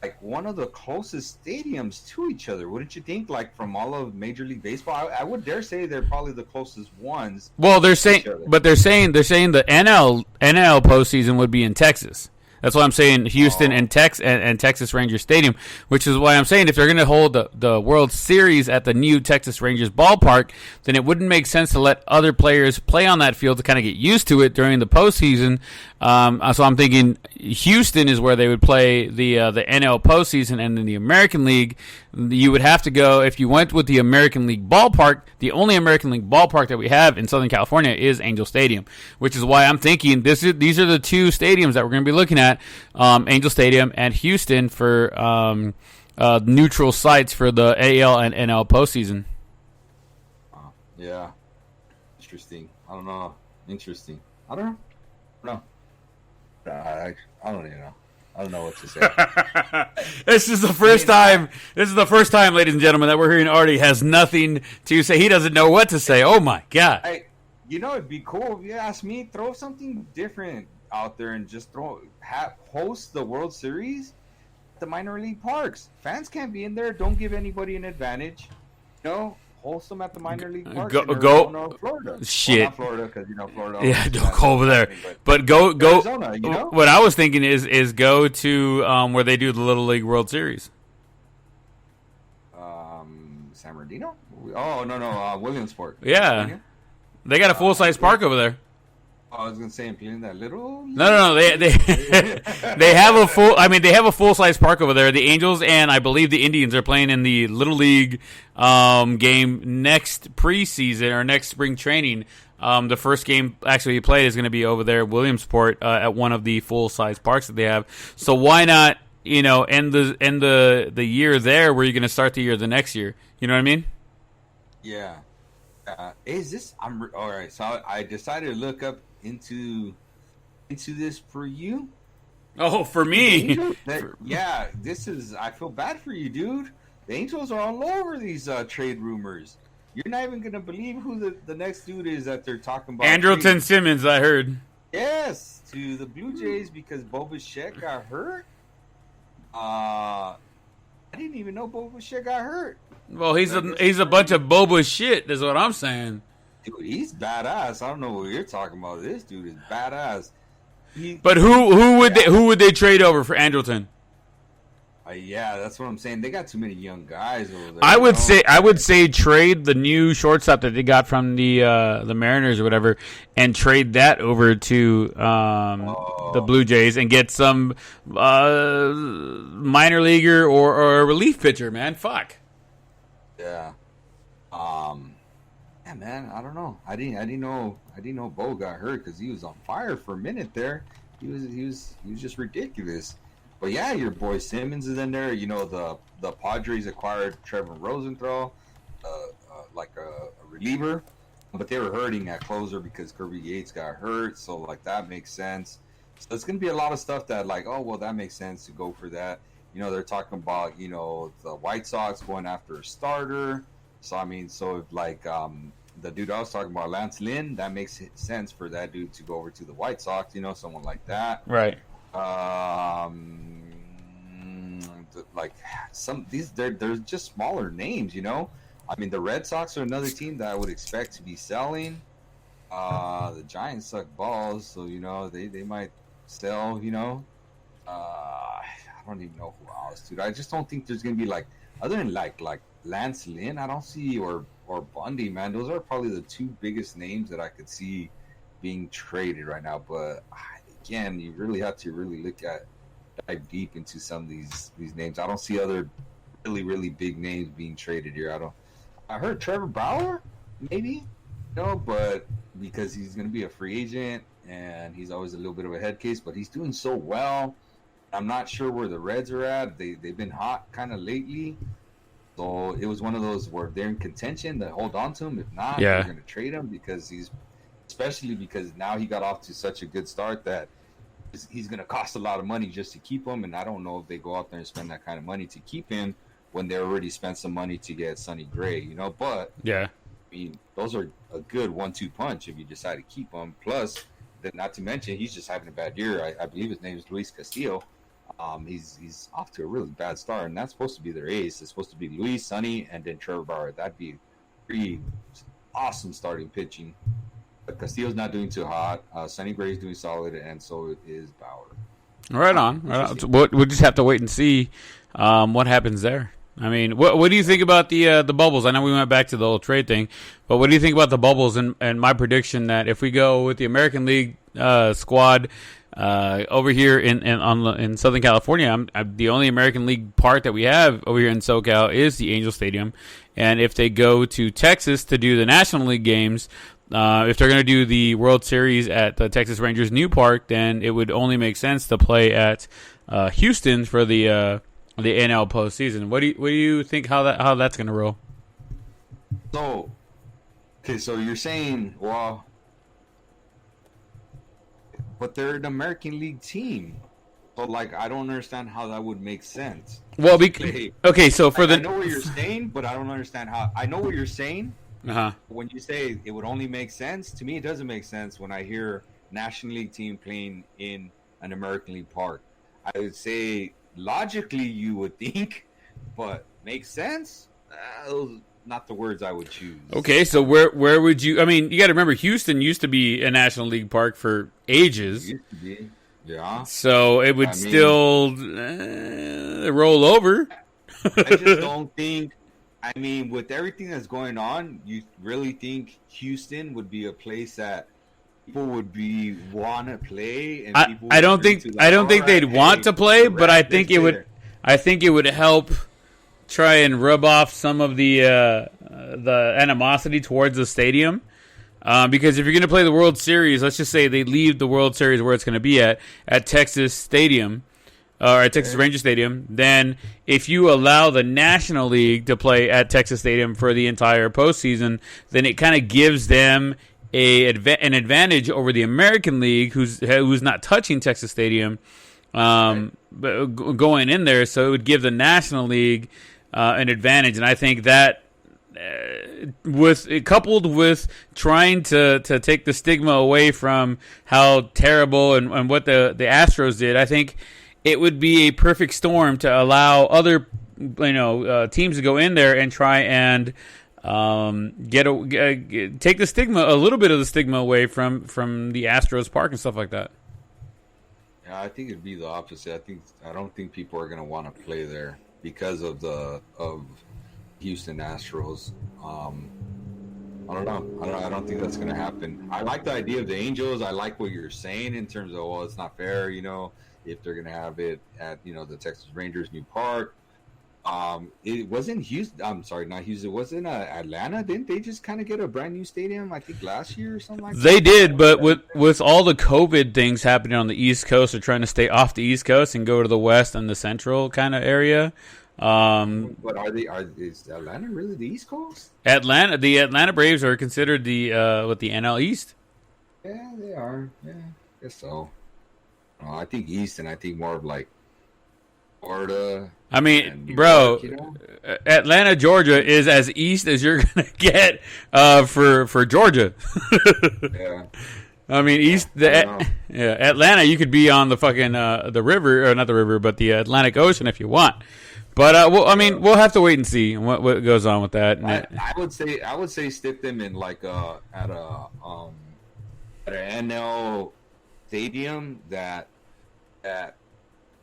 like one of the closest stadiums to each other, wouldn't you think? Like from all of Major League Baseball, I would dare say they're probably the closest ones. Well, they're saying the NL postseason would be in Texas. That's why I'm saying Houston and Texas Rangers Stadium, which is why I'm saying if they're going to hold the World Series at the new Texas Rangers ballpark, then it wouldn't make sense to let other players play on that field to kind of get used to it during the postseason. So I'm thinking Houston is where they would play the NL postseason, and in the American League, you would have to go if you went with the American League ballpark. The only American League ballpark that we have in Southern California is Angel Stadium, which is why I'm thinking these are the two stadiums that we're going to be looking at, Angel Stadium and Houston for neutral sites for the AL and NL postseason. Yeah, interesting. I don't know. Interesting. I don't know. I don't even know. I don't know what to say. This is the first time. This is the first time, ladies and gentlemen, that we're hearing Artie has nothing to say. He doesn't know what to say. Oh my god! Hey, it'd be cool if you ask me. Throw something different out there and just host the World Series at the minor league parks. Fans can't be in there. Don't give anybody an advantage. Host them at the minor league parks. Go, Florida. Shit. Well, not Florida, because Florida. Yeah, don't go over there. But go. Arizona, What I was thinking is go to where they do the Little League World Series. San Bernardino? Oh no, Williamsport. Yeah, they got a full size park over there. I was gonna say I'm playing that little. No. They have a full. I mean, they have a full size park over there. The Angels and I believe the Indians are playing in the Little League game next preseason or next spring training. The first game actually played is going to be over there at Williamsport at one of the full size parks that they have. So why not? End the year there where you're going to start the year the next year. You know what I mean? Yeah. Is this? All right. So I decided to look up into this for you. Oh, for me? Yeah, this is. I feel bad for you, dude. The Angels are all over these trade rumors. You're not even gonna believe who the next dude is that they're talking about. Andrelton Simmons, I heard. Yes, to the Blue Jays because Bo Bichette got hurt. I didn't even know Bo Bichette got hurt. Well, he's a bunch of boba shit. Is what I'm saying. Dude, he's badass. I don't know what you're talking about. This dude is badass. But who would they trade over for Andrelton? Yeah, that's what I'm saying. They got too many young guys over there. I would say trade the new shortstop that they got from the Mariners or whatever, and trade that over to the Blue Jays and get some minor leaguer or a relief pitcher. Man, fuck. Yeah. Yeah, man. I don't know. I didn't know Bo got hurt because he was on fire for a minute there. He was just ridiculous. But yeah, your boy Simmons is in there. The Padres acquired Trevor Rosenthal, like a reliever, but they were hurting at closer because Kirby Yates got hurt. So like that makes sense. So it's gonna be a lot of stuff that like, oh well, that makes sense to go for that. They're talking about the White Sox going after a starter. So I mean, if like the dude I was talking about, Lance Lynn, that makes sense for that dude to go over to the White Sox. Someone like that, right? Like they're just smaller names, I mean, the Red Sox are another team that I would expect to be selling. The Giants suck balls, so they might sell. I don't even know who else, dude. I just don't think there's gonna be like other than like Lance Lynn. I don't see or Bundy, man. Those are probably the two biggest names that I could see being traded right now. But again, you really have to dive deep into some of these names. I don't see other really big names being traded here. I heard Trevor Bauer, maybe, but because he's going to be a free agent and he's always a little bit of a head case, but he's doing so well. I'm not sure where the Reds are at. They've been hot kind of lately. So it was one of those where they're in contention to hold on to him. If not, they're going to trade him especially because now he got off to such a good start that he's going to cost a lot of money just to keep him, and I don't know if they go out there and spend that kind of money to keep him when they already spent some money to get Sonny Gray, But yeah, I mean, those are a good 1-2 punch if you decide to keep him. Plus, not to mention, he's just having a bad year. I believe his name is Luis Castillo. He's off to a really bad start, and that's supposed to be their ace. It's supposed to be Luis, Sonny, and then Trevor Bauer. That'd be pretty awesome starting pitching. But Castillo's not doing too hot. Sonny Gray's doing solid, and so is Bauer. Right on. We'll just have to wait and see what happens there. I mean, what do you think about the bubbles? I know we went back to the whole trade thing, but what do you think about the bubbles and my prediction that if we go with the American League squad over here in Southern California, the only American League park that we have over here in SoCal is the Angel Stadium, and if they go to Texas to do the National League games, if they're going to do the World Series at the Texas Rangers' new park, then it would only make sense to play at Houston for the ALNL postseason. What do you think how that's going to roll? So you're saying, well, but they're an American League team. So, like, I don't understand how that would make sense. Well, okay, so for I know what you're saying, but I don't understand how. I know what you're saying. When you say it would only make sense, to me it doesn't make sense when I hear National League team playing in an American League park. I would say logically you would think, but makes sense? Those not the words I would choose. Okay, so where would you? I mean, you got to remember Houston used to be a National League park for ages. It used to be, yeah. So it would still roll over. I just don't think. I mean, with everything that's going on, you really think Houston would be a place that people would want to play? And I don't think they'd want to play, but I think it would. I think it would help try and rub off some of the animosity towards the stadium, because if you're going to play the World Series, let's just say they leave the World Series where it's going to be at Texas Stadium. Or at Texas Ranger Stadium, then if you allow the National League to play at Texas Stadium for the entire postseason, then it kind of gives them an advantage over the American League, who's not touching Texas Stadium, but going in there. So it would give the National League an advantage, and I think that coupled with trying to take the stigma away from how terrible and what the Astros did, I think it would be a perfect storm to allow other, teams to go in there and try and take the stigma, a little bit of the stigma away from the Astros park and stuff like that. Yeah, I think it'd be the opposite. I don't think people are going to want to play there because of Houston Astros. I don't know. I don't think that's going to happen. I like the idea of the Angels. I like what you're saying in terms of, well, it's not fair, if they're going to have it at, the Texas Rangers new park. It wasn't Houston. I'm sorry, not Houston. It wasn't Atlanta. Didn't they just kind of get a brand new stadium, I think, last year or something like that? They did, but with all the COVID things happening on the East Coast, they're trying to stay off the East Coast and go to the West and the Central kind of area. But is Atlanta really the East Coast? The Atlanta Braves are considered the NL East. Yeah, they are. Yeah, I guess so. I think East, and I think more of like Florida. I mean, bro, Atlanta, Georgia is as east as you're gonna get for Georgia. Yeah. I mean, Atlanta, you could be on the fucking the river, or not the river, but the Atlantic Ocean if you want. But we'll have to wait and see what goes on with that. I would say stick them in like at an NL stadium that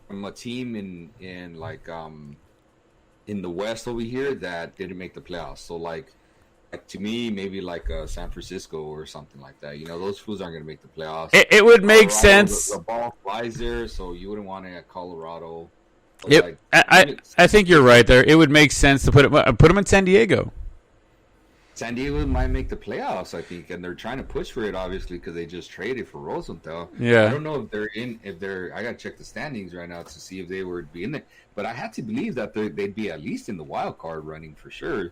from a team in like in the West over here that didn't make the playoffs. So like to me, maybe like San Francisco or something like that. Those fools aren't going to make the playoffs. It would make sense. The ball flies there, so you wouldn't want it at Colorado. Yep. I think you're right there. It would make sense to put them in San Diego. San Diego might make the playoffs, I think, and they're trying to push for it, obviously, because they just traded for Rosenthal. Yeah. I don't know if they're in. I got to check the standings right now to see if they would be in there. But I had to believe that they'd be at least in the wild card running for sure.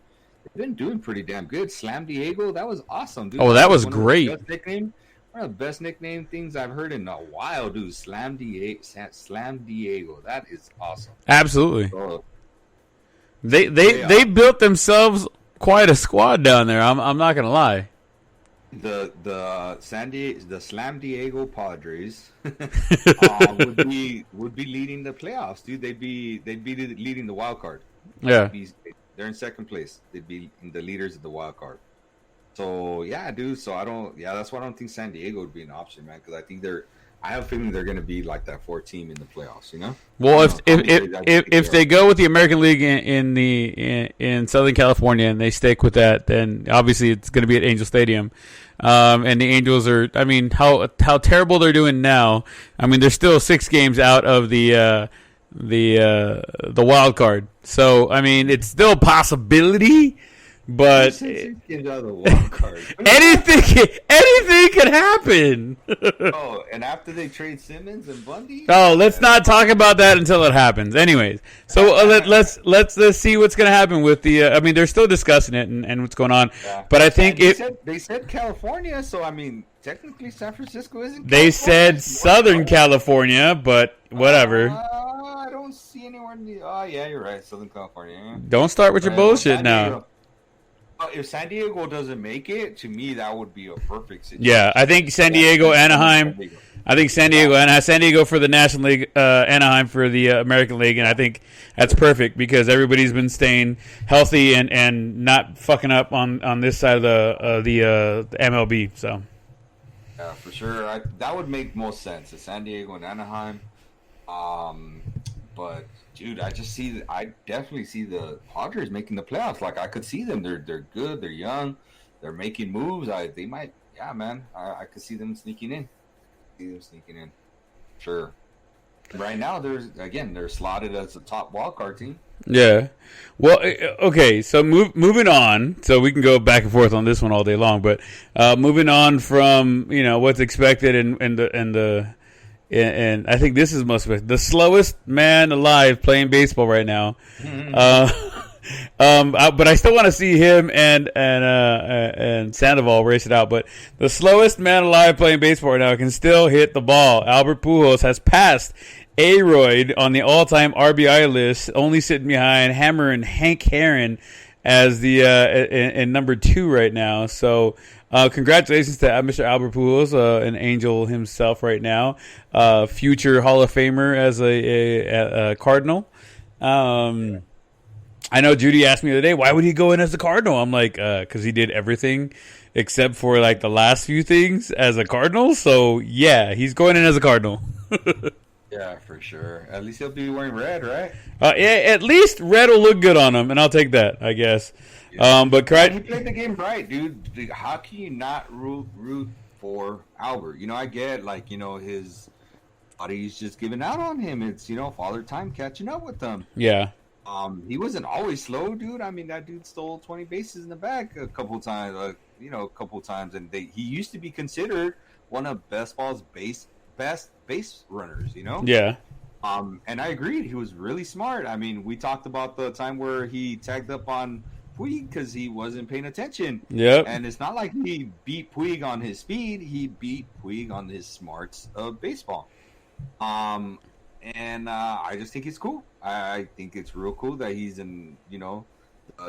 They've been doing pretty damn good. Slam Diego, that was awesome, dude. Oh, that was great. One of the best nickname things I've heard in a while, dude. Slam Diego. That is awesome. Absolutely. So, they built themselves quite a squad down there. I'm not gonna lie. The Slam Diego Padres would be leading the playoffs, dude. They'd be leading the wild card. Yeah. They're in second place. They'd be the leaders of the wild card. So yeah, dude. So that's why I don't think San Diego would be an option, man. Because I have a feeling they're going to be like that 4th team in the playoffs. You know. Well, if they go with the American League in Southern California and they stick with that, then obviously it's going to be at Angel Stadium. And the Angels are, I mean, how terrible they're doing now. I mean, they're still 6 games out of the wild card. So I mean, it's still a possibility. But anything could happen. Oh, and after they trade Simmons and Bundy. Oh, let's not talk about that until it happens. Anyways, so let's see what's going to happen with the. I mean, they're still discussing it and what's going on. Yeah. But I think they said California, so I mean, technically San Francisco isn't. They said Southern California, but whatever. I don't see anywhere in the. Oh yeah, you're right, Southern California. Yeah. Don't start with your bullshit now. If San Diego doesn't make it, to me that would be a perfect situation. Yeah, I think San Diego, Anaheim. I think San Diego for the National League, Anaheim for the American League, and I think that's perfect because everybody's been staying healthy and not fucking up on this side of the MLB. So yeah, for sure, that would make most sense. San Diego and Anaheim, but. Dude, I definitely see the Padres making the playoffs. Like I could see them. They're good. They're young. They're making moves. They might. Yeah, man. I could see them sneaking in. Sure. Right now, they're slotted as a top wildcard team. Yeah. Well, okay. So moving on. So we can go back and forth on this one all day long. But moving on from what's expected and I think this is the slowest man alive playing baseball right now. But I still want to see him and Sandoval race it out. But the slowest man alive playing baseball right now can still hit the ball. Albert Pujols has passed Aroyd on the all-time RBI list, only sitting behind Hammer and Hank Aaron as the in number 2 right now. So. Congratulations to Mr. Albert Pujols, an Angel himself right now, future Hall of Famer as a Cardinal. I know Judy asked me the other day, why would he go in as a Cardinal? I'm like, because he did everything except for like the last few things as a Cardinal. So yeah, he's going in as a Cardinal. Yeah, for sure. At least he'll be wearing red, right? Yeah, at least red will look good on him, and I'll take that, I guess. But he played the game right, dude. How can you not root for Albert? I get his body's just giving out on him. It's father time catching up with them. Yeah. He wasn't always slow, dude. I mean, that dude stole 20 bases in the bag a couple times. And he used to be considered one of baseball's best base runners. Yeah. And I agreed. He was really smart. I mean, we talked about the time where he tagged up on Puig because he wasn't paying attention. Yep. And it's not like he beat Puig on his speed. He beat Puig on his smarts of baseball. And I just think it's cool. I think it's real cool that he's the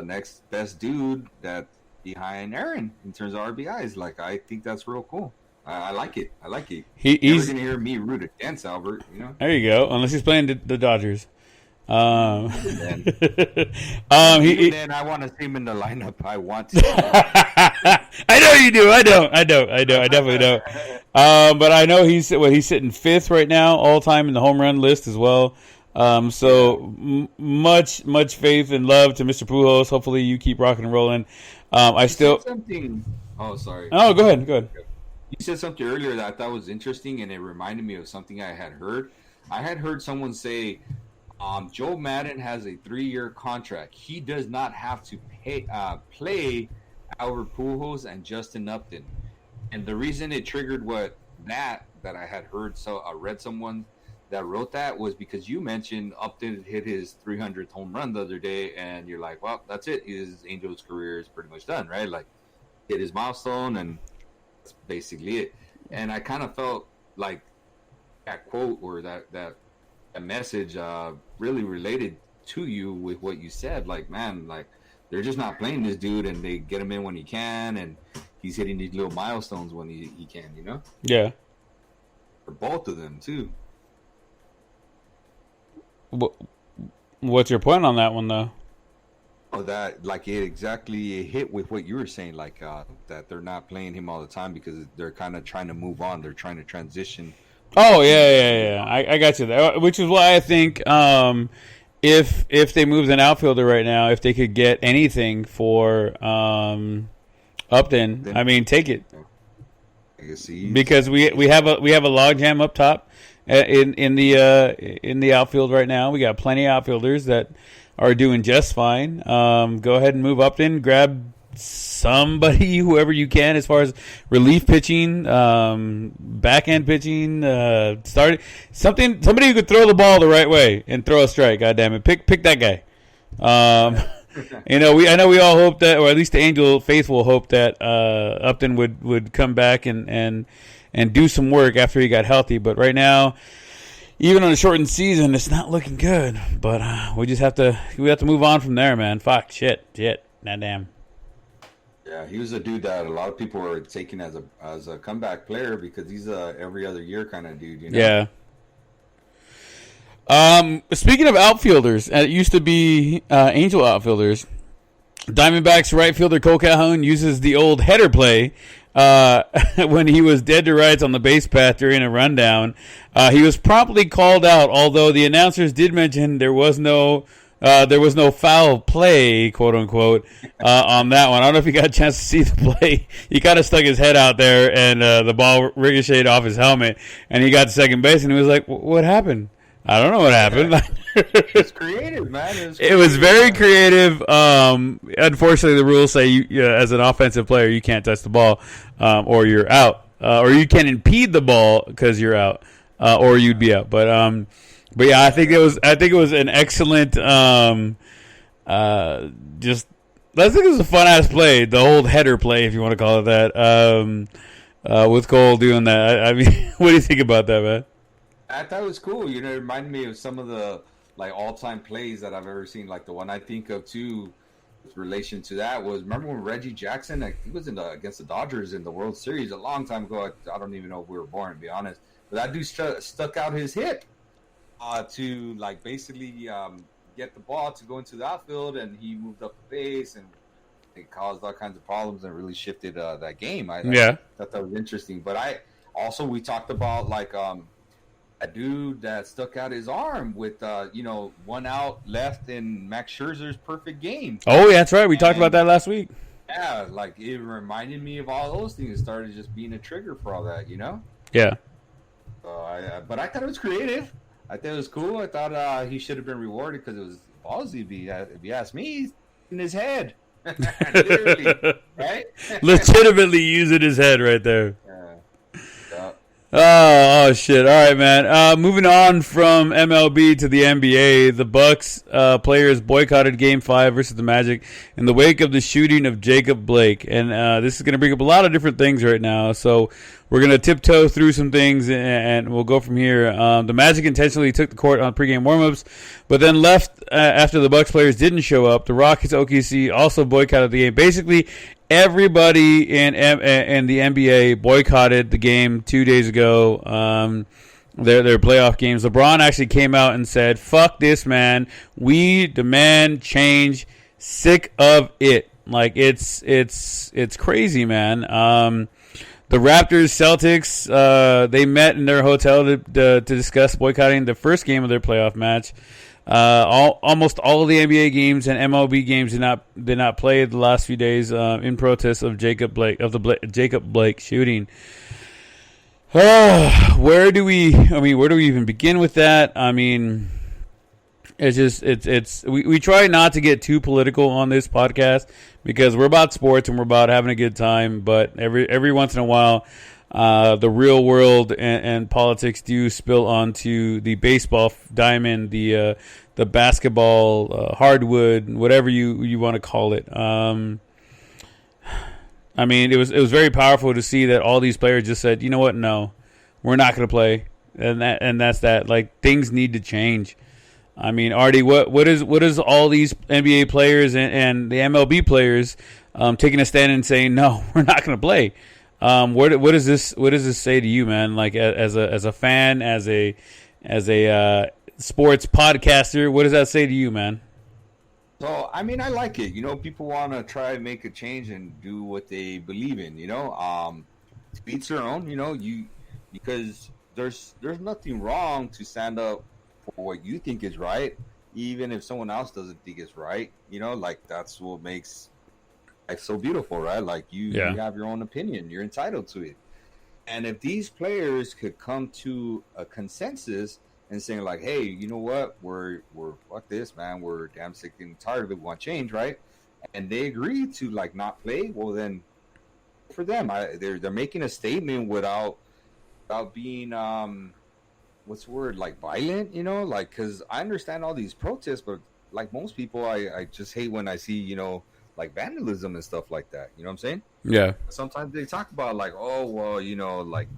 next best dude that's behind Aaron in terms of RBIs. Like, I think that's real cool. I like it. He's going to hear me root against Albert, There you go. Unless he's playing the Dodgers. Then I want to see him in the lineup. I want to. I know you do. I don't. I definitely don't. But I know he's sitting 5th right now, all time in the home run list as well. Much faith and love to Mr. Pujols. Hopefully you keep rocking and rolling. Something. Oh, sorry. Oh, go ahead. You said something earlier that I thought was interesting, and it reminded me of something I had heard. I had heard someone say. Joe Madden has a 3-year contract. He does not have to play Albert Pujols and Justin Upton. And the reason it triggered that I had heard, so I read someone that wrote that was because you mentioned Upton hit his 300th home run the other day, and you're like, well, that's it. His Angels career is pretty much done, right? Like, hit his milestone, and that's basically it. And I kind of felt like that quote or that message really related to you with what you said. Like, man, like they're just not playing this dude, and they get him in when he can, and he's hitting these little milestones when he can, you know? Yeah. For both of them, too. What's your point on that one, though? Oh, that, like, it exactly hit with what you were saying, like, that they're not playing him all the time because they're kind of trying to move on. They're trying to transition. Oh, yeah. I got you there. Which is why I think if they moved an outfielder right now, if they could get anything for Upton, I mean, take it. Because we have a logjam up top in the outfield right now. We got plenty of outfielders that are doing just fine. Go ahead and move Upton, grab somebody, whoever you can, as far as relief pitching, back end pitching, somebody who could throw the ball the right way and throw a strike. God damn it, pick that guy. I know we all hope that, or at least the Angel faithful hope that Upton would come back and do some work after he got healthy. But right now, even on a shortened season, it's not looking good. But we have to move on from there, man. Fuck, shit, damn. Yeah, he was a dude that a lot of people were taking as a comeback player because he's a every other year kind of dude, you know? Yeah. Speaking of outfielders, it used to be Angel outfielders. Diamondbacks right fielder Cole Cahoun uses the old header play when he was dead to rights on the base path during a rundown. He was promptly called out, although the announcers did mention there was no foul play, quote unquote, on that one. I don't know if you got a chance to see the play. He kind of stuck his head out there, and the ball ricocheted off his helmet, and he got to second base, and he was like, "What happened?" I don't know what happened. It's creative, man. It was very creative. Unfortunately, the rules say you, as an offensive player, you can't touch the ball, or you're out, or you can impede the ball because you're out, or you'd be out. But yeah, I think it was an excellent. I think it was a fun ass play, the old header play, if you want to call it that. With Cole doing that, I mean, what do you think about that, man? I thought it was cool. You know, it reminded me of some of the like all-time plays that I've ever seen. Like the one I think of too, with relation to that was, remember when Reggie Jackson, I think it was against the Dodgers in the World Series a long time ago. I don't even know if we were born, to be honest. But that dude stuck out his hip to like basically get the ball to go into the outfield, and he moved up the base, and it caused all kinds of problems and really shifted that game. I thought that was interesting. But we talked about like a dude that stuck out his arm with, 1 out left in Max Scherzer's perfect game. Oh, yeah, that's right. We talked about that last week. Yeah, like it reminded me of all those things. It started just being a trigger for all that, you know? Yeah. But I thought it was creative. I thought it was cool. I thought he should have been rewarded because it was ballsy. If you ask me, he's in his head. Literally, right? Legitimately using his head right there. Yeah. Oh shit! All right, man. Moving on from MLB to the NBA, the Bucks players boycotted Game 5 versus the Magic in the wake of the shooting of Jacob Blake, and this is going to bring up a lot of different things right now. So we're going to tiptoe through some things, and we'll go from here. The Magic intentionally took the court on pregame warmups, but then left after the Bucks players didn't show up. The Rockets OKC also boycotted the game. Basically, everybody in the NBA boycotted the game 2 days ago. Their playoff games. LeBron actually came out and said, "Fuck this, man. We demand change. Sick of it." Like it's crazy, man. The Raptors, Celtics, they met in their hotel to discuss boycotting the first game of their playoff match. Almost all of the NBA games and MLB games did not play the last few days in protest of Jacob Blake shooting. Where do we even begin with that? I mean, we try not to get too political on this podcast because we're about sports and we're about having a good time. But every once in a while, the real world and politics do spill onto the baseball diamond, the basketball hardwood, whatever you want to call it. I mean, it was very powerful to see that all these players just said, you know what, no, we're not going to play, and that's that. Like, things need to change. I mean, Artie, what is all these NBA players and the MLB players taking a stand and saying no, we're not going to play? What does this say to you, man? Like as a fan, as a sports podcaster, what does that say to you, man? So, I mean, I like it. People want to try and make a change and do what they believe in. To each their own. Because there's nothing wrong to stand up for what you think is right, even if someone else doesn't think it's right. Like that's what makes life so beautiful, right? Like you have your own opinion, you're entitled to it. And if these players could come to a consensus and saying like, hey, you know what, we're fuck this, man, we're damn sick and tired of it, we want change, right? And they agree to like not play, well then for them, they're making a statement without being what's the word, like violent, like, because I understand all these protests, but like most people, I just hate when I see like vandalism and stuff like that. You know what I'm saying? Yeah. Sometimes they talk about like, oh well, like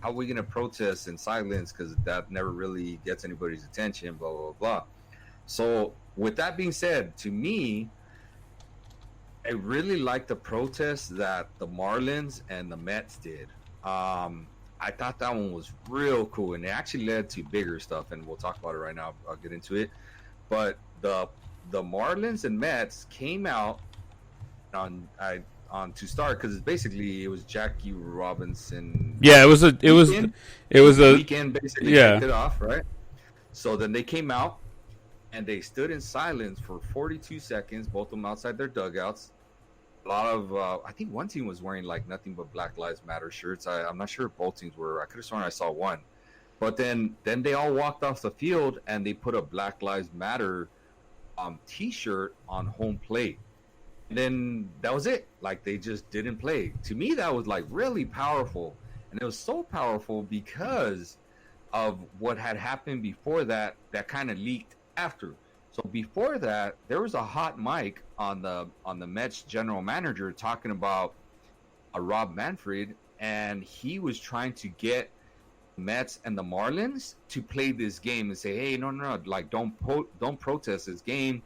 how are we gonna protest in silence because that never really gets anybody's attention, blah blah blah. So with that being said, to me, I really like the protest that the Marlins and the Mets did. I thought that one was real cool, and it actually led to bigger stuff, and we'll talk about it right now. I'll get into it. But the Marlins and Mets came out on to start because basically it was Jackie Robinson. Yeah, it was a weekend basically. Yeah, kicked it off, right? So then they came out and they stood in silence for 42 seconds, both of them outside their dugouts. A lot of I think one team was wearing like nothing but Black Lives Matter shirts. I'm not sure if both teams were. I could have sworn I saw one. But then they all walked off the field and they put a Black Lives Matter T-shirt on home plate. And then that was it. Like they just didn't play. To me, that was like really powerful, and it was so powerful because of what had happened before that kind of leaked after. So before that, there was a hot mic on the Mets general manager talking about Rob Manfred, and he was trying to get Mets and the Marlins to play this game and say, hey, no, like don't protest this game,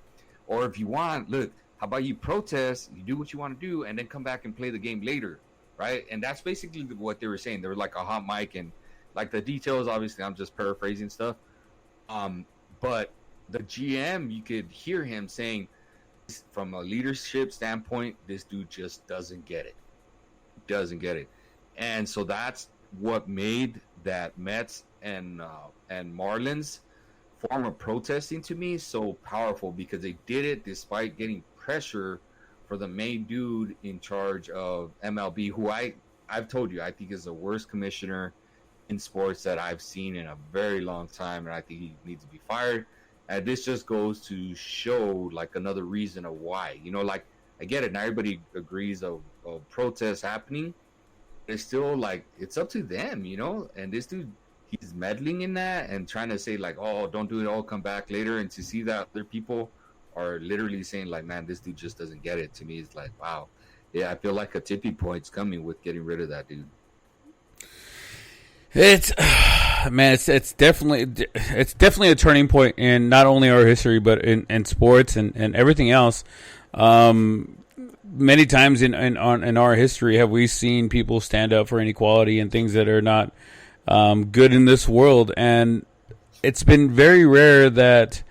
or if you want, look, how about you protest, you do what you want to do, and then come back and play the game later, right? And that's basically what they were saying. They were like a hot mic, and like the details, obviously, I'm just paraphrasing stuff. But the GM, you could hear him saying, from a leadership standpoint, this dude just doesn't get it. And so that's what made that Mets and Marlins form of protesting to me so powerful, because they did it despite getting pressure for the main dude in charge of MLB, who I've told you I think is the worst commissioner in sports that I've seen in a very long time, and I think he needs to be fired. And this just goes to show like another reason of why, like I get it, not everybody agrees of protests happening. It's still like it's up to them, and this dude, he's meddling in that and trying to say like, oh, don't do it, I'll come back later. And to see that other people are literally saying like, man, this dude just doesn't get it. To me, it's like, wow, yeah, I feel like a tipping point's coming with getting rid of that dude. It's definitely a turning point in not only our history but in sports and everything else. Many times in our history have we seen people stand up for inequality and things that are not good in this world, and it's been very rare that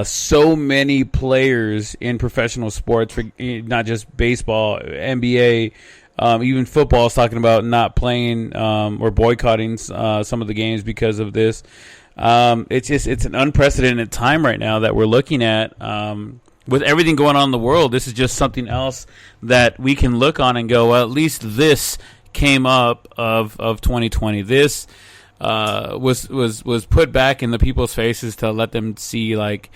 so many players in professional sports, not just baseball, NBA, even football, is talking about not playing or boycotting some of the games because of this. It's an unprecedented time right now that we're looking at. With everything going on in the world, this is just something else that we can look on and go, well, at least this came up of 2020. This was put back in the people's faces to let them see like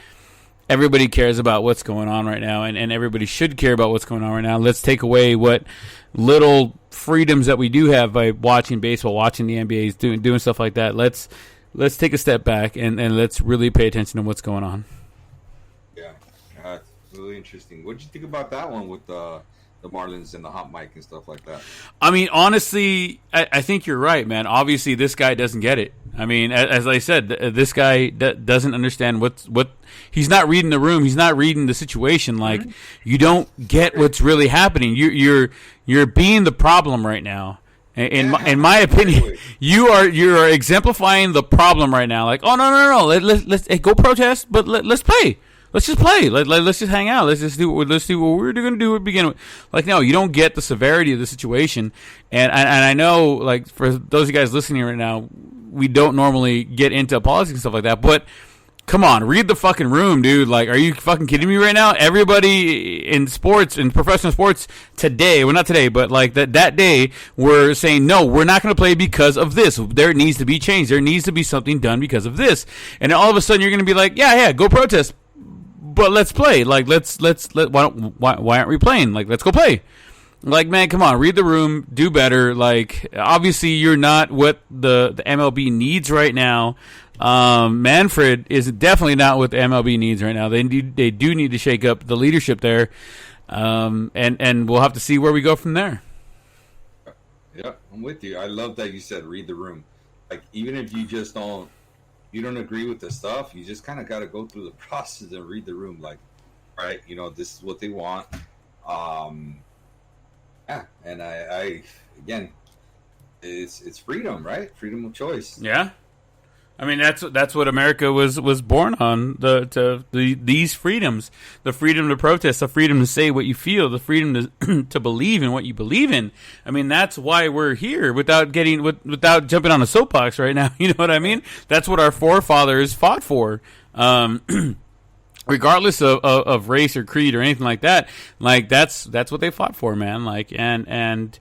everybody cares about what's going on right now, and everybody should care about what's going on right now. Let's take away what little freedoms that we do have by watching baseball, watching the NBA, doing stuff like that. Let's take a step back and let's really pay attention to what's going on. Yeah, it's really interesting. What did you think about that one with the Marlins and the hot mic and stuff like that? I mean, honestly, I think you're right, man. Obviously, this guy doesn't get it. I mean, as I said, this guy doesn't understand what he's not reading the room. He's not reading the situation. Like, you don't get what's really happening. You're being the problem right now. In my opinion, you're exemplifying the problem right now. Like, oh no, let's go protest, but let's play. Let's just play. Let's just hang out. Let's do what we're going to do to begin with. Like, no, you don't get the severity of the situation. And I know, like, for those of you guys listening right now, we don't normally get into politics and stuff like that. But come on, read the fucking room, dude. Like, are you fucking kidding me right now? Everybody in sports, in professional sports today, well, not today, but like that day, were saying, no, we're not going to play because of this. There needs to be change. There needs to be something done because of this. And all of a sudden, you're going to be like, yeah, go protest. But let's play. Like, why aren't we playing? Like, let's go play. Like, man, come on, read the room, do better. Like, obviously, you're not what the MLB needs right now. Manfred is definitely not what the MLB needs right now. They do need to shake up the leadership there, and we'll have to see where we go from there. Yeah, I'm with you. I love that you said read the room. Like, even if you just don't agree with the stuff, you just kind of got to go through the process and read the room. Like, right, this is what they want. Yeah, and I again, it's freedom, right? Freedom of choice. Yeah, I mean that's what America was born on. These freedoms, the freedom to protest, the freedom to say what you feel, the freedom to believe in what you believe in. I mean, that's why we're here. Without jumping on a soapbox right now, you know what I mean? That's what our forefathers fought for. Regardless of race or creed or anything like that, like that's what they fought for, man. Like, and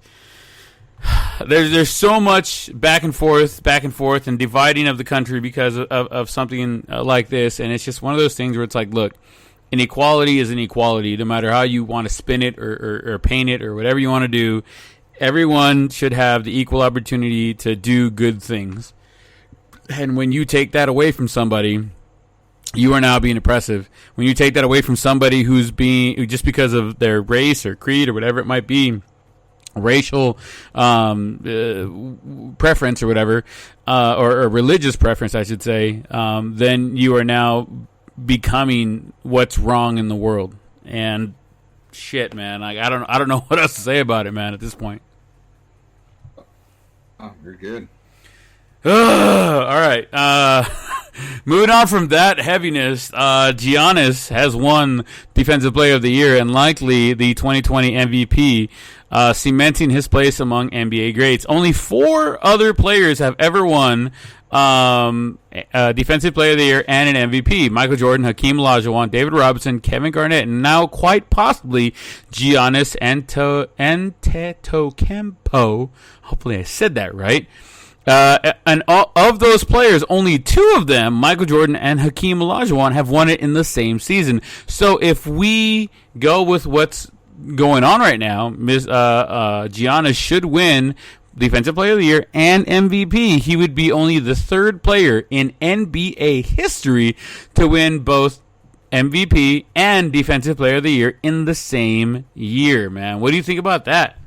there's so much back and forth and dividing of the country because of something like this, and it's just one of those things where it's like, look, inequality is inequality, no matter how you want to spin it or paint it or whatever you want to do. Everyone should have the equal opportunity to do good things, and when you take that away from somebody, you are now being oppressive. When you take that away from somebody who's being, just because of their race or creed or whatever it might be, racial preference or whatever, or religious preference, I should say, then you are now becoming what's wrong in the world. And shit, man, like, I don't know what else to say about it, man, at this point. Oh, you're good. All right. Moving on from that heaviness, Giannis has won Defensive Player of the Year and likely the 2020 MVP, cementing his place among NBA greats. Only 4 other players have ever won Defensive Player of the Year and an MVP. Michael Jordan, Hakeem Olajuwon, David Robinson, Kevin Garnett, and now quite possibly Giannis Antetokounmpo. Hopefully I said that right. And of those players, only 2 of them, Michael Jordan and Hakeem Olajuwon, have won it in the same season. So if we go with what's going on right now, Giannis should win Defensive Player of the Year and MVP. He would be only the 3rd player in NBA history to win both MVP and Defensive Player of the Year in the same year, man. What do you think about that?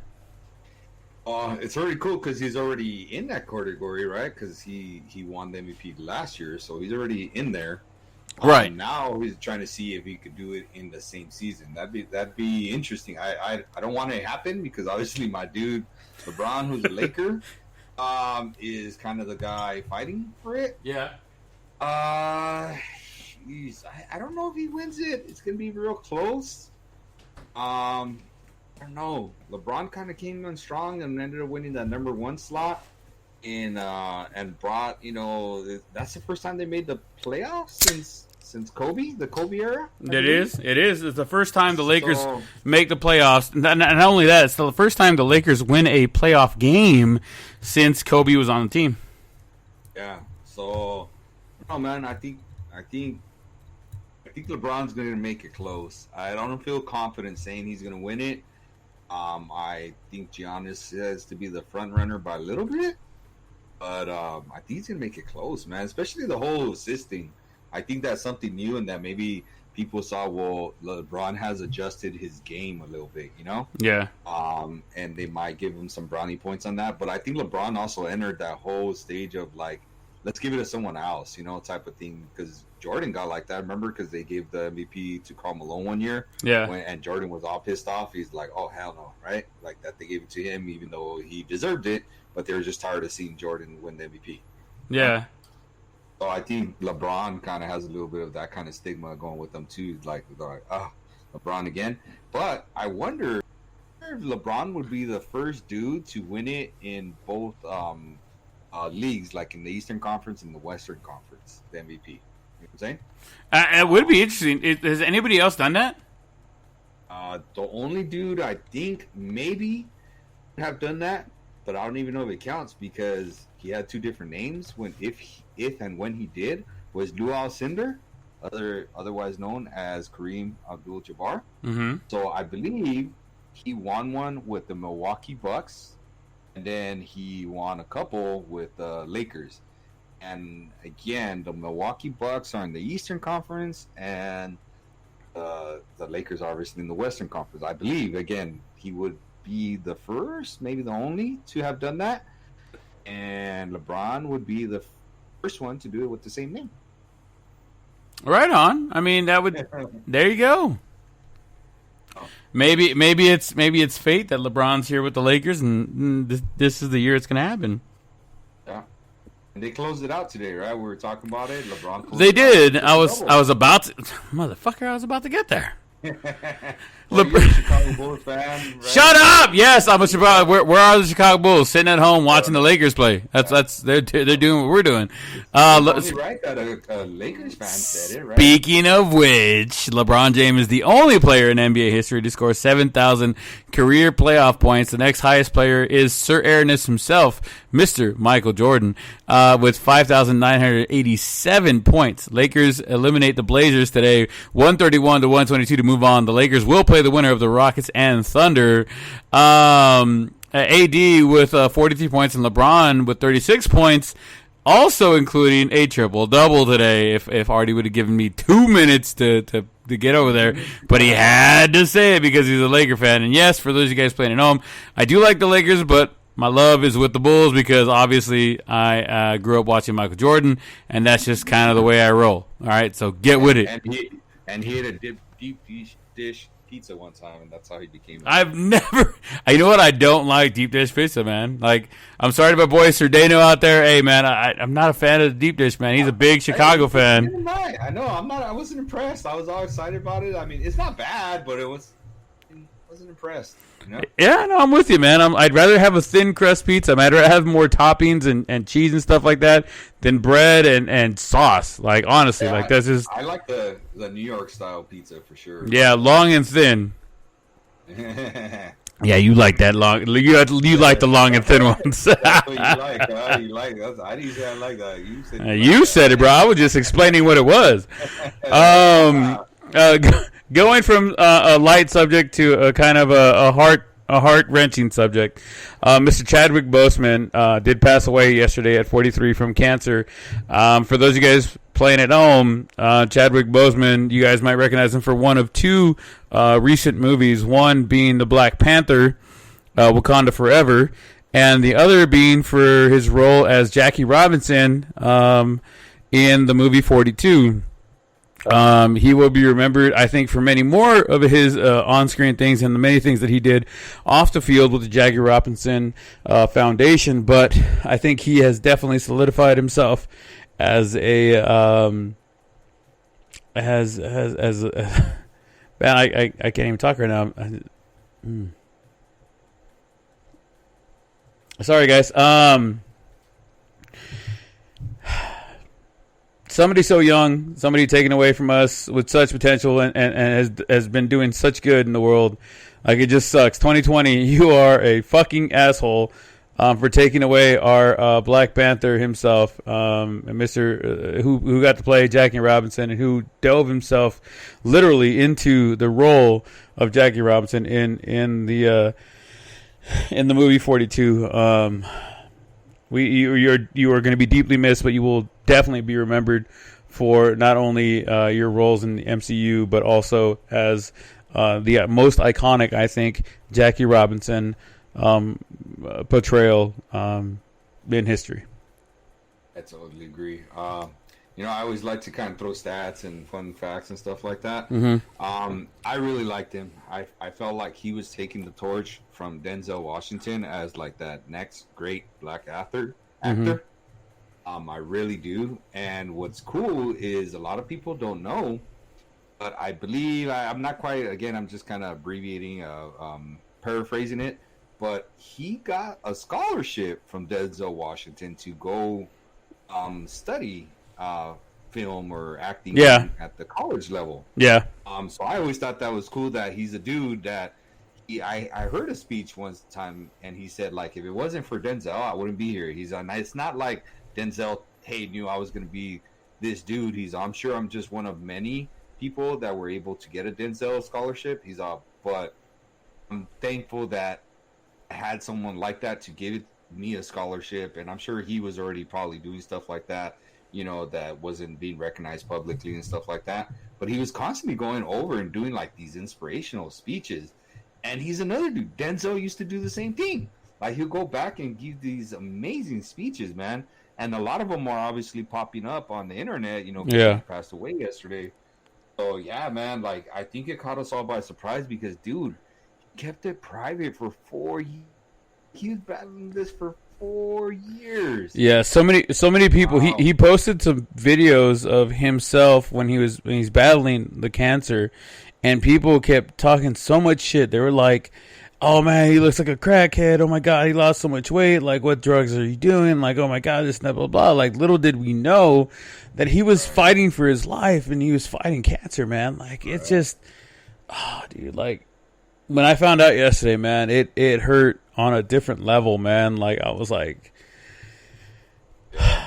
It's already cool because he's already in that category, right? Because he won the MVP last year, so he's already in there. Right. Now he's trying to see if he could do it in the same season. That'd be interesting. I don't want it to happen because obviously my dude LeBron, who's a Laker, is kind of the guy fighting for it. Yeah. I don't know if he wins it. It's gonna be real close. I don't know. LeBron kind of came in strong and ended up winning that number 1 slot, and brought, that's the first time they made the playoffs since Kobe, the Kobe era. It is. It's the first time the Lakers make the playoffs. Not only that, it's the first time the Lakers win a playoff game since Kobe was on the team. Yeah. So, no, man. I think LeBron's going to make it close. I don't feel confident saying he's going to win it. I think Giannis has to be the front runner by a little bit, but I think he's gonna make it close, man. Especially the whole assist thing. I think that's something new, and that maybe people saw. Well, LeBron has adjusted his game a little bit, Yeah. And they might give him some brownie points on that. But I think LeBron also entered that whole stage of like let's give it to someone else, type of thing. Because Jordan got like that, remember? Because they gave the MVP to Karl Malone one year. Yeah. And Jordan was all pissed off. He's like, oh, hell no, right? Like that they gave it to him, even though he deserved it. But they were just tired of seeing Jordan win the MVP. Yeah. So I think LeBron kind of has a little bit of that kind of stigma going with them too. Like, oh, LeBron again. But I wonder if LeBron would be the first dude to win it in both leagues, like in the Eastern Conference and the Western Conference, the MVP. You know what I'm saying? It would be interesting. Has anybody else done that? The only dude I think maybe have done that, but I don't even know if it counts because he had two different names. If and when he did, was Lou Alcindor, otherwise known as Kareem Abdul-Jabbar. Mm-hmm. So I believe he won one with the Milwaukee Bucks, and then he won a couple with the Lakers. And again, the Milwaukee Bucks are in the Eastern Conference, and the Lakers are obviously in the Western Conference. I believe, again, he would be the first, maybe the only, to have done that. And LeBron would be the first one to do it with the same name. Right on. I mean, that would. There you go. Maybe it's fate that LeBron's here with the Lakers, and this is the year it's going to happen. Yeah, and they closed it out today, right? We were talking about it. LeBron. They did. I was about to, motherfucker. I was about to get there. Well, you're a Chicago Bulls fan, right? Shut up! Yes, I'm a Chicago. Where are the Chicago Bulls? Sitting at home watching the Lakers play. They're doing what we're doing. It's only right that a Lakers fan said it, right? Speaking of which, LeBron James is the only player in NBA history to score 7,000 career playoff points. The next highest player is Sir Ernest himself, Mr. Michael Jordan, with 5,987 points. Lakers eliminate the Blazers today, 131-122 to move on. The Lakers will play the winner of the Rockets and Thunder. AD with 43 points and LeBron with 36 points, also including a triple-double today. If Artie would have given me 2 minutes to get over there, but he had to say it because he's a Laker fan. And yes, for those of you guys playing at home, I do like the Lakers, but my love is with the Bulls because obviously I grew up watching Michael Jordan, and that's just kind of the way I roll. All right, so get with it. And he had a deep dish pizza one time, and that's how he became. I've never. You know what? I don't like deep dish pizza, man. Like, I'm sorry to my boy Sardano out there. Hey, man, I'm not a fan of the deep dish, man. He's a big Chicago fan. I know. I'm not. I wasn't impressed. I was all excited about it. I mean, it's not bad, but I wasn't impressed. You know? Yeah, no, I'm with you, man. I'd rather have a thin crust pizza. I'd rather have more toppings and cheese and stuff like that than bread and sauce. Like, honestly, yeah, that's just. I like the New York style pizza for sure. Yeah, long and thin. Yeah, you like that long. You like the long and thin ones. That's what you like. You like. I didn't say I like that. You said it, bro. I was just explaining what it was. Going from a light subject to a kind of a heart-wrenching subject. Mr. Chadwick Boseman did pass away yesterday at 43 from cancer. For those of you guys playing at home, Chadwick Boseman, you guys might recognize him for one of two recent movies, one being The Black Panther, Wakanda Forever, and the other being for his role as Jackie Robinson in the movie 42. He will be remembered, I think, for many more of his on-screen things and the many things that he did off the field with the Jackie Robinson Foundation. But I think he has definitely solidified himself as a man. I can't even talk right now. Sorry, guys. Somebody so young, somebody taken away from us with such potential and has been doing such good in the world. Like, it just sucks. 2020, you are a fucking asshole for taking away our Black Panther himself, Mr. Who got to play Jackie Robinson and who dove himself literally into the role of Jackie Robinson in the movie 42. You are going to be deeply missed, but you will definitely be remembered for not only your roles in the MCU, but also as the most iconic, I think, Jackie Robinson portrayal in history. I totally agree. I always like to kind of throw stats and fun facts and stuff like that. I really liked him. I felt like he was taking the torch from Denzel Washington as like that next great black actor. Actor. I really do. And what's cool is a lot of people don't know, but I believe I'm not quite. Again, I'm just kind of abbreviating, paraphrasing it. But he got a scholarship from Denzel Washington to go study film or acting Yeah. at the college level. Yeah. So I always thought that was cool that he's a dude that I heard a speech one time and he said like if it wasn't for Denzel I wouldn't be here. He's on. It's not like Denzel knew I was going to be this dude. I'm sure I'm just one of many people that were able to get a Denzel scholarship. But I'm thankful that I had someone like that to give me a scholarship, and I'm sure he was already probably doing stuff like that, that wasn't being recognized publicly and stuff like that. But he was constantly going over and doing like these inspirational speeches. And he's another dude. Denzel used to do the same thing. Like he'll go back and give these amazing speeches, man. And a lot of them are obviously popping up on the internet, Yeah. He passed away yesterday. So yeah, man, like I think it caught us all by surprise because dude, he kept it private for 4 years. He was battling this for 4 years. Yeah, so many people. Wow. He posted some videos of himself when he's battling the cancer, and people kept talking so much shit. They were like, "Oh man, he looks like a crackhead. Oh my god, he lost so much weight. Like, what drugs are you doing? Like, oh my god, this blah blah blah." Like, little did we know that he was fighting for his life and he was fighting cancer, man. Like, it's just, oh, dude. Like, when I found out yesterday, man, it hurt on a different level, man. Like, I was like,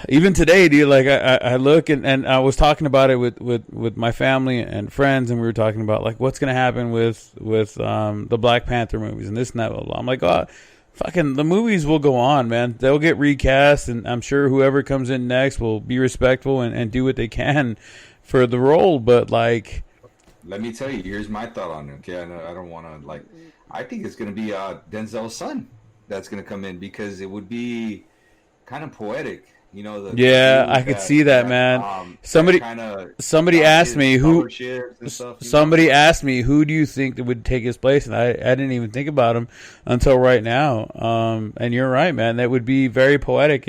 even today, dude, like I look and I was talking about it with my family and friends, and we were talking about like what's gonna happen with the Black Panther movies and this and that, blah, blah. I'm like, oh, fucking the movies will go on, man. They'll get recast, and I'm sure whoever comes in next will be respectful and do what they can for the role. But like, let me tell you, here's my thought on it. Okay, I don't want to like. I think it's going to be Denzel's son that's going to come in because it would be kind of poetic, yeah, I could see that, man. Somebody asked me who. Somebody asked me who do you think that would take his place, and I didn't even think about him until right now. And you're right, man. That would be very poetic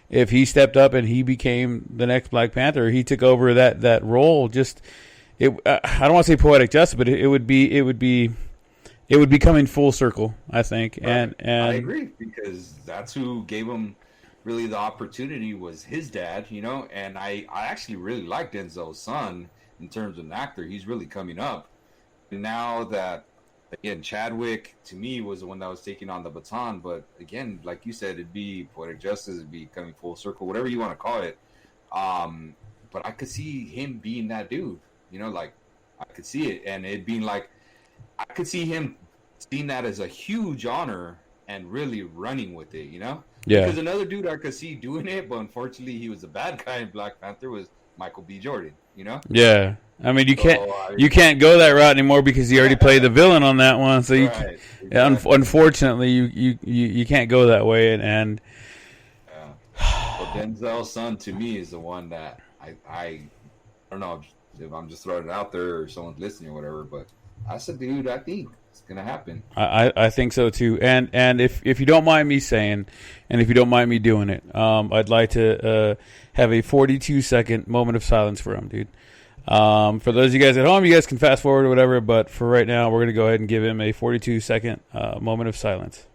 if he stepped up and he became the next Black Panther. He took over that role. Just I don't want to say poetic justice, but it would be coming full circle, I think. Right. And I agree because that's who gave him really the opportunity was his dad, and I actually really like Denzel's son in terms of an actor. He's really coming up. And now that, again, Chadwick, to me, was the one that was taking on the baton. But, again, like you said, it'd be poetic justice. It'd be coming full circle, whatever you want to call it. But I could see him being that dude, like I could see it. And it being like, I could see him seeing that as a huge honor and really running with it, Yeah. Because another dude I could see doing it, but unfortunately he was a bad guy in Black Panther, was Michael B. Jordan, Yeah. I mean, you can't go that route anymore because he already played the villain on that one. So right, exactly. Unfortunately, you can't go that way. And But Denzel's son, to me, is the one that I don't know if I'm just throwing it out there or someone's listening or whatever, but that's a dude I think it's gonna happen. I think so too. And if you don't mind me saying, and if you don't mind me doing it, I'd like to have a 42-second moment of silence for him, dude. For those of you guys at home, you guys can fast forward or whatever, but for right now, we're gonna go ahead and give him a 42-second moment of silence.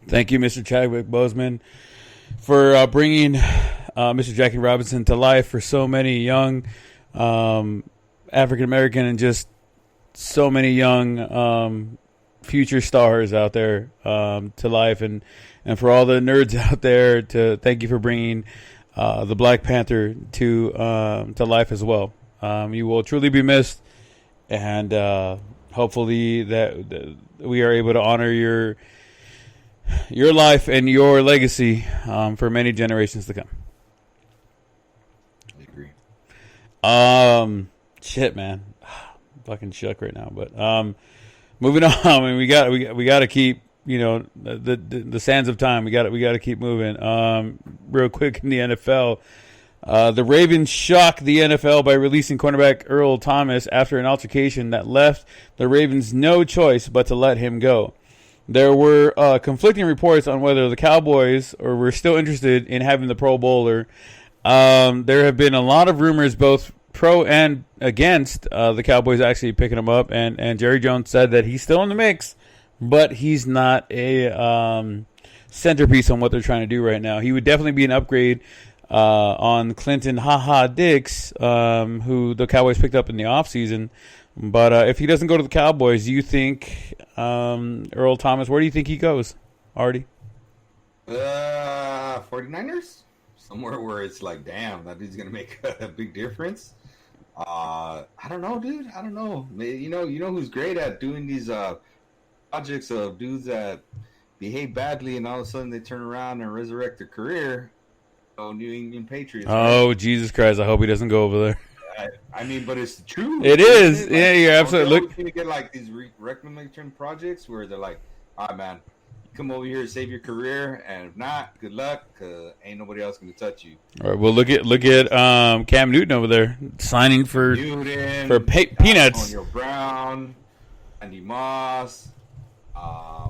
Thank you, Mr. Chadwick Boseman, for bringing Mr. Jackie Robinson to life for so many young African American and just so many young future stars out there to life, and for all the nerds out there, to thank you for bringing the Black Panther to life as well. You will truly be missed, and hopefully that we are able to honor your life and your legacy for many generations to come. I agree. Shit, man, fucking shook right now. But moving on. I mean, we got to keep, the sands of time. We got to keep moving. Real quick in the NFL. The Ravens shocked the NFL by releasing cornerback Earl Thomas after an altercation that left the Ravens no choice but to let him go. There were conflicting reports on whether the Cowboys were still interested in having the Pro Bowler. There have been a lot of rumors, both pro and against, the Cowboys actually picking him up. And Jerry Jones said that he's still in the mix, but he's not a centerpiece on what they're trying to do right now. He would definitely be an upgrade on Clinton Dix, who the Cowboys picked up in the offseason. But if he doesn't go to the Cowboys, do you think Earl Thomas, where do you think he goes, Artie? 49ers? Somewhere where it's like, damn, that dude's going to make a big difference. I don't know, dude. I don't know. You know who's great at doing these projects of dudes that behave badly and all of a sudden they turn around and resurrect their career? Oh, New England Patriots. Oh, right? Jesus Christ. I hope he doesn't go over there. I mean, but it's true. It is. Like, yeah, you're absolutely. Look, going to get like these reclamation projects where they're like, all right, man, come over here, save your career, and if not, good luck, because ain't nobody else going to touch you. All right, well, look at Cam Newton over there signing for peanuts. Antonio Brown, Andy Moss. I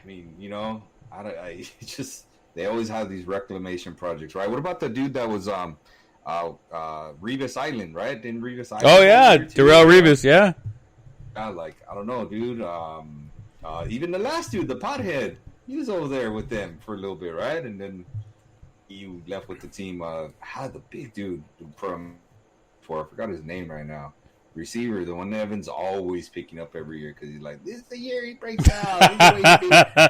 mean, I just they always have these reclamation projects, right? What about the dude that was Revis Island, right? Didn't Revis Island? Oh yeah, Darrell Revis, yeah. I don't know, dude. Even the last dude, the pothead, he was over there with them for a little bit, right? And then he left with the team. How the big dude from, I forgot his name right now. Receiver, the one that Evan's always picking up every year because he's like, this is the year he breaks out. This is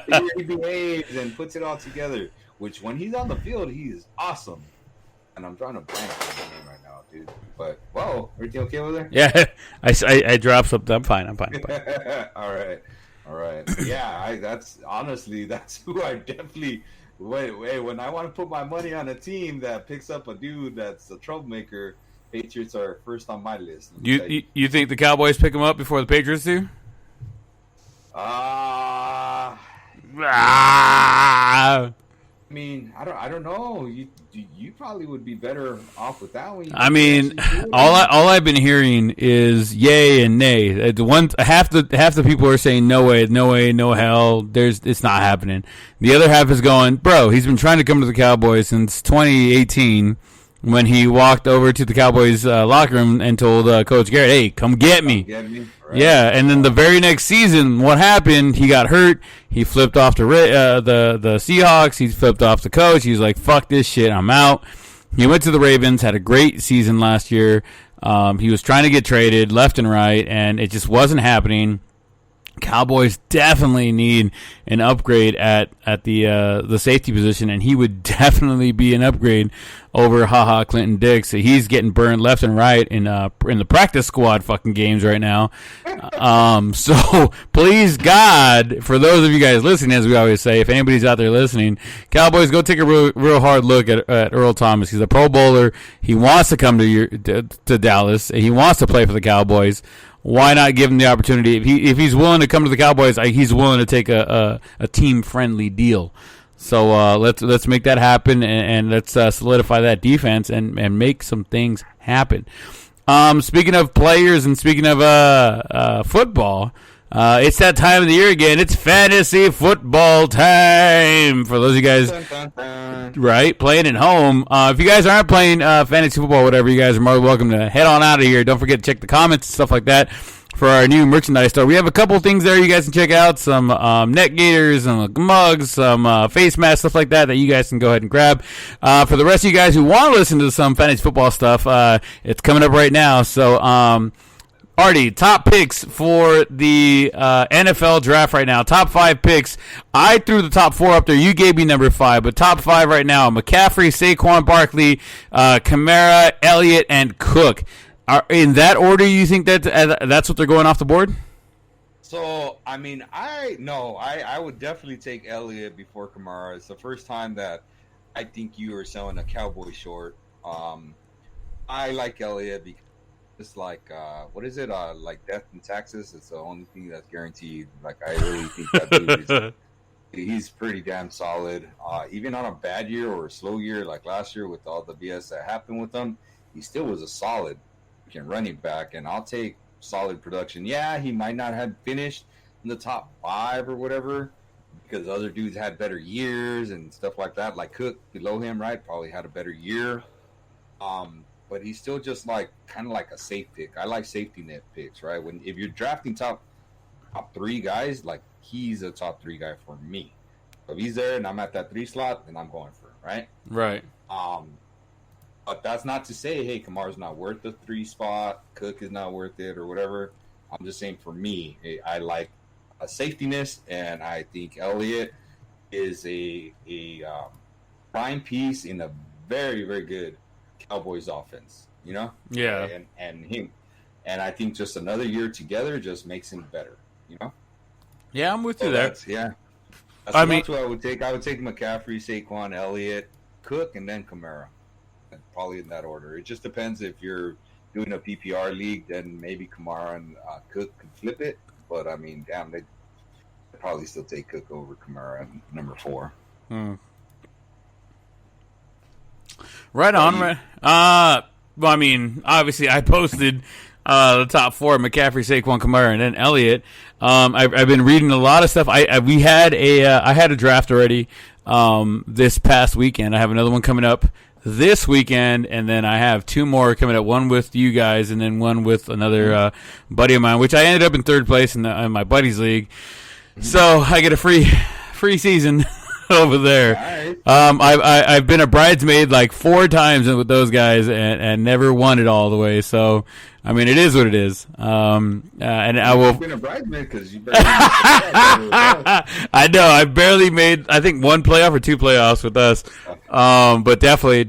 the year he behaves and puts it all together. Which when he's on the field, he is awesome. And I'm trying to blank on his name right now, dude. But whoa, everything okay over there? Yeah, I dropped something. I'm fine. All right. Yeah, that's who I definitely. Wait. When I want to put my money on a team that picks up a dude that's a troublemaker, Patriots are first on my list. You think the Cowboys pick him up before the Patriots do? I mean, I don't know. You probably would be better off with that one. I mean, all I've been hearing is yay and nay. Half the people are saying no way, no hell. It's not happening. The other half is going, bro. He's been trying to come to the Cowboys since 2018. When he walked over to the Cowboys locker room and told Coach Garrett, "Hey, come get me." Right. Yeah, and then the very next season, what happened? He got hurt. He flipped off the Seahawks. He flipped off the coach. He's like, "Fuck this shit, I'm out." He went to the Ravens, had a great season last year. He was trying to get traded left and right, and it just wasn't happening. Cowboys definitely need an upgrade at the safety position, and he would definitely be an upgrade over Clinton Dix. He's getting burned left and right in the practice squad fucking games right now. So please God, for those of you guys listening, as we always say, if anybody's out there listening, Cowboys, go take a real hard look at Earl Thomas. He's a Pro Bowler. He wants to come to Dallas. He wants to play for the Cowboys. Why not give him the opportunity? If he's willing to come to the Cowboys, he's willing to take a team friendly deal. So let's make that happen and let's solidify that defense and make some things happen. Speaking of players and speaking of football, it's that time of the year again. It's fantasy football time for those of you guys, right, playing at home. If you guys aren't playing fantasy football, whatever, you guys are more than welcome to head on out of here. Don't forget to check the comments and stuff like that. for our new merchandise store. We have a couple things there you guys can check out. Some neck gaiters, some mugs, some face masks, stuff like that you guys can go ahead and grab. For the rest of you guys who want to listen to some fantasy football stuff, it's coming up right now. So, Artie, top picks for the NFL draft right now. Top 5 picks. I threw the top 4 up there. You gave me number 5, but top 5 right now: McCaffrey, Saquon Barkley, Kamara, Elliott, and Cook. In that order, you think that's what they're going off the board? So, I mean, I would definitely take Elliott before Kamara. It's the first time that I think you are selling a cowboy short. I like Elliott because it's like, what is it? Like death and taxes. It's the only thing that's guaranteed. Like, I really think that dude he's pretty damn solid. Even on a bad year or a slow year like last year with all the BS that happened with him, he still was a solid running back, and I'll take solid production. Yeah, he might not have finished in the top 5 or whatever because other dudes had better years and stuff like that. Like Cook below him, right? Probably had a better year. But he's still just like kind of like a safe pick. I like safety net picks, right? If you're drafting top 3 guys, like he's a top 3 guy for me. So if he's there and I'm at that 3 slot, then I'm going for him, right? Right. But that's not to say, hey, Kamara's not worth the 3 spot, Cook is not worth it, or whatever. I'm just saying for me, I like a safetyness, and I think Elliott is a prime piece in a very, very good Cowboys offense, you know? Yeah. And I think just another year together just makes him better, you know? Yeah, I'm with you there. That's what I would take. I would take McCaffrey, Saquon, Elliott, Cook, and then Kamara. Probably in that order. It just depends if you're doing a PPR league, then maybe Kamara and Cook could flip it. But I mean, damn, they'd probably still take Cook over Kamara at number 4. Right on, right. Well, I mean, obviously, I posted the top 4: McCaffrey, Saquon, Kamara, and then Elliott. I've been reading a lot of stuff. I had a draft already this past weekend. I have another one coming up this weekend, and then I have 2 more coming up, one with you guys and then one with another buddy of mine, which I ended up in 3rd place in my buddy's league. So I get a free season over there. I've been a bridesmaid like 4 times with those guys and never won it all the way. So I mean, it is what it is. And I will. You've been a bridesmaid because you barely. I know. I barely made, I think, 1 playoff or 2 playoffs with us. But definitely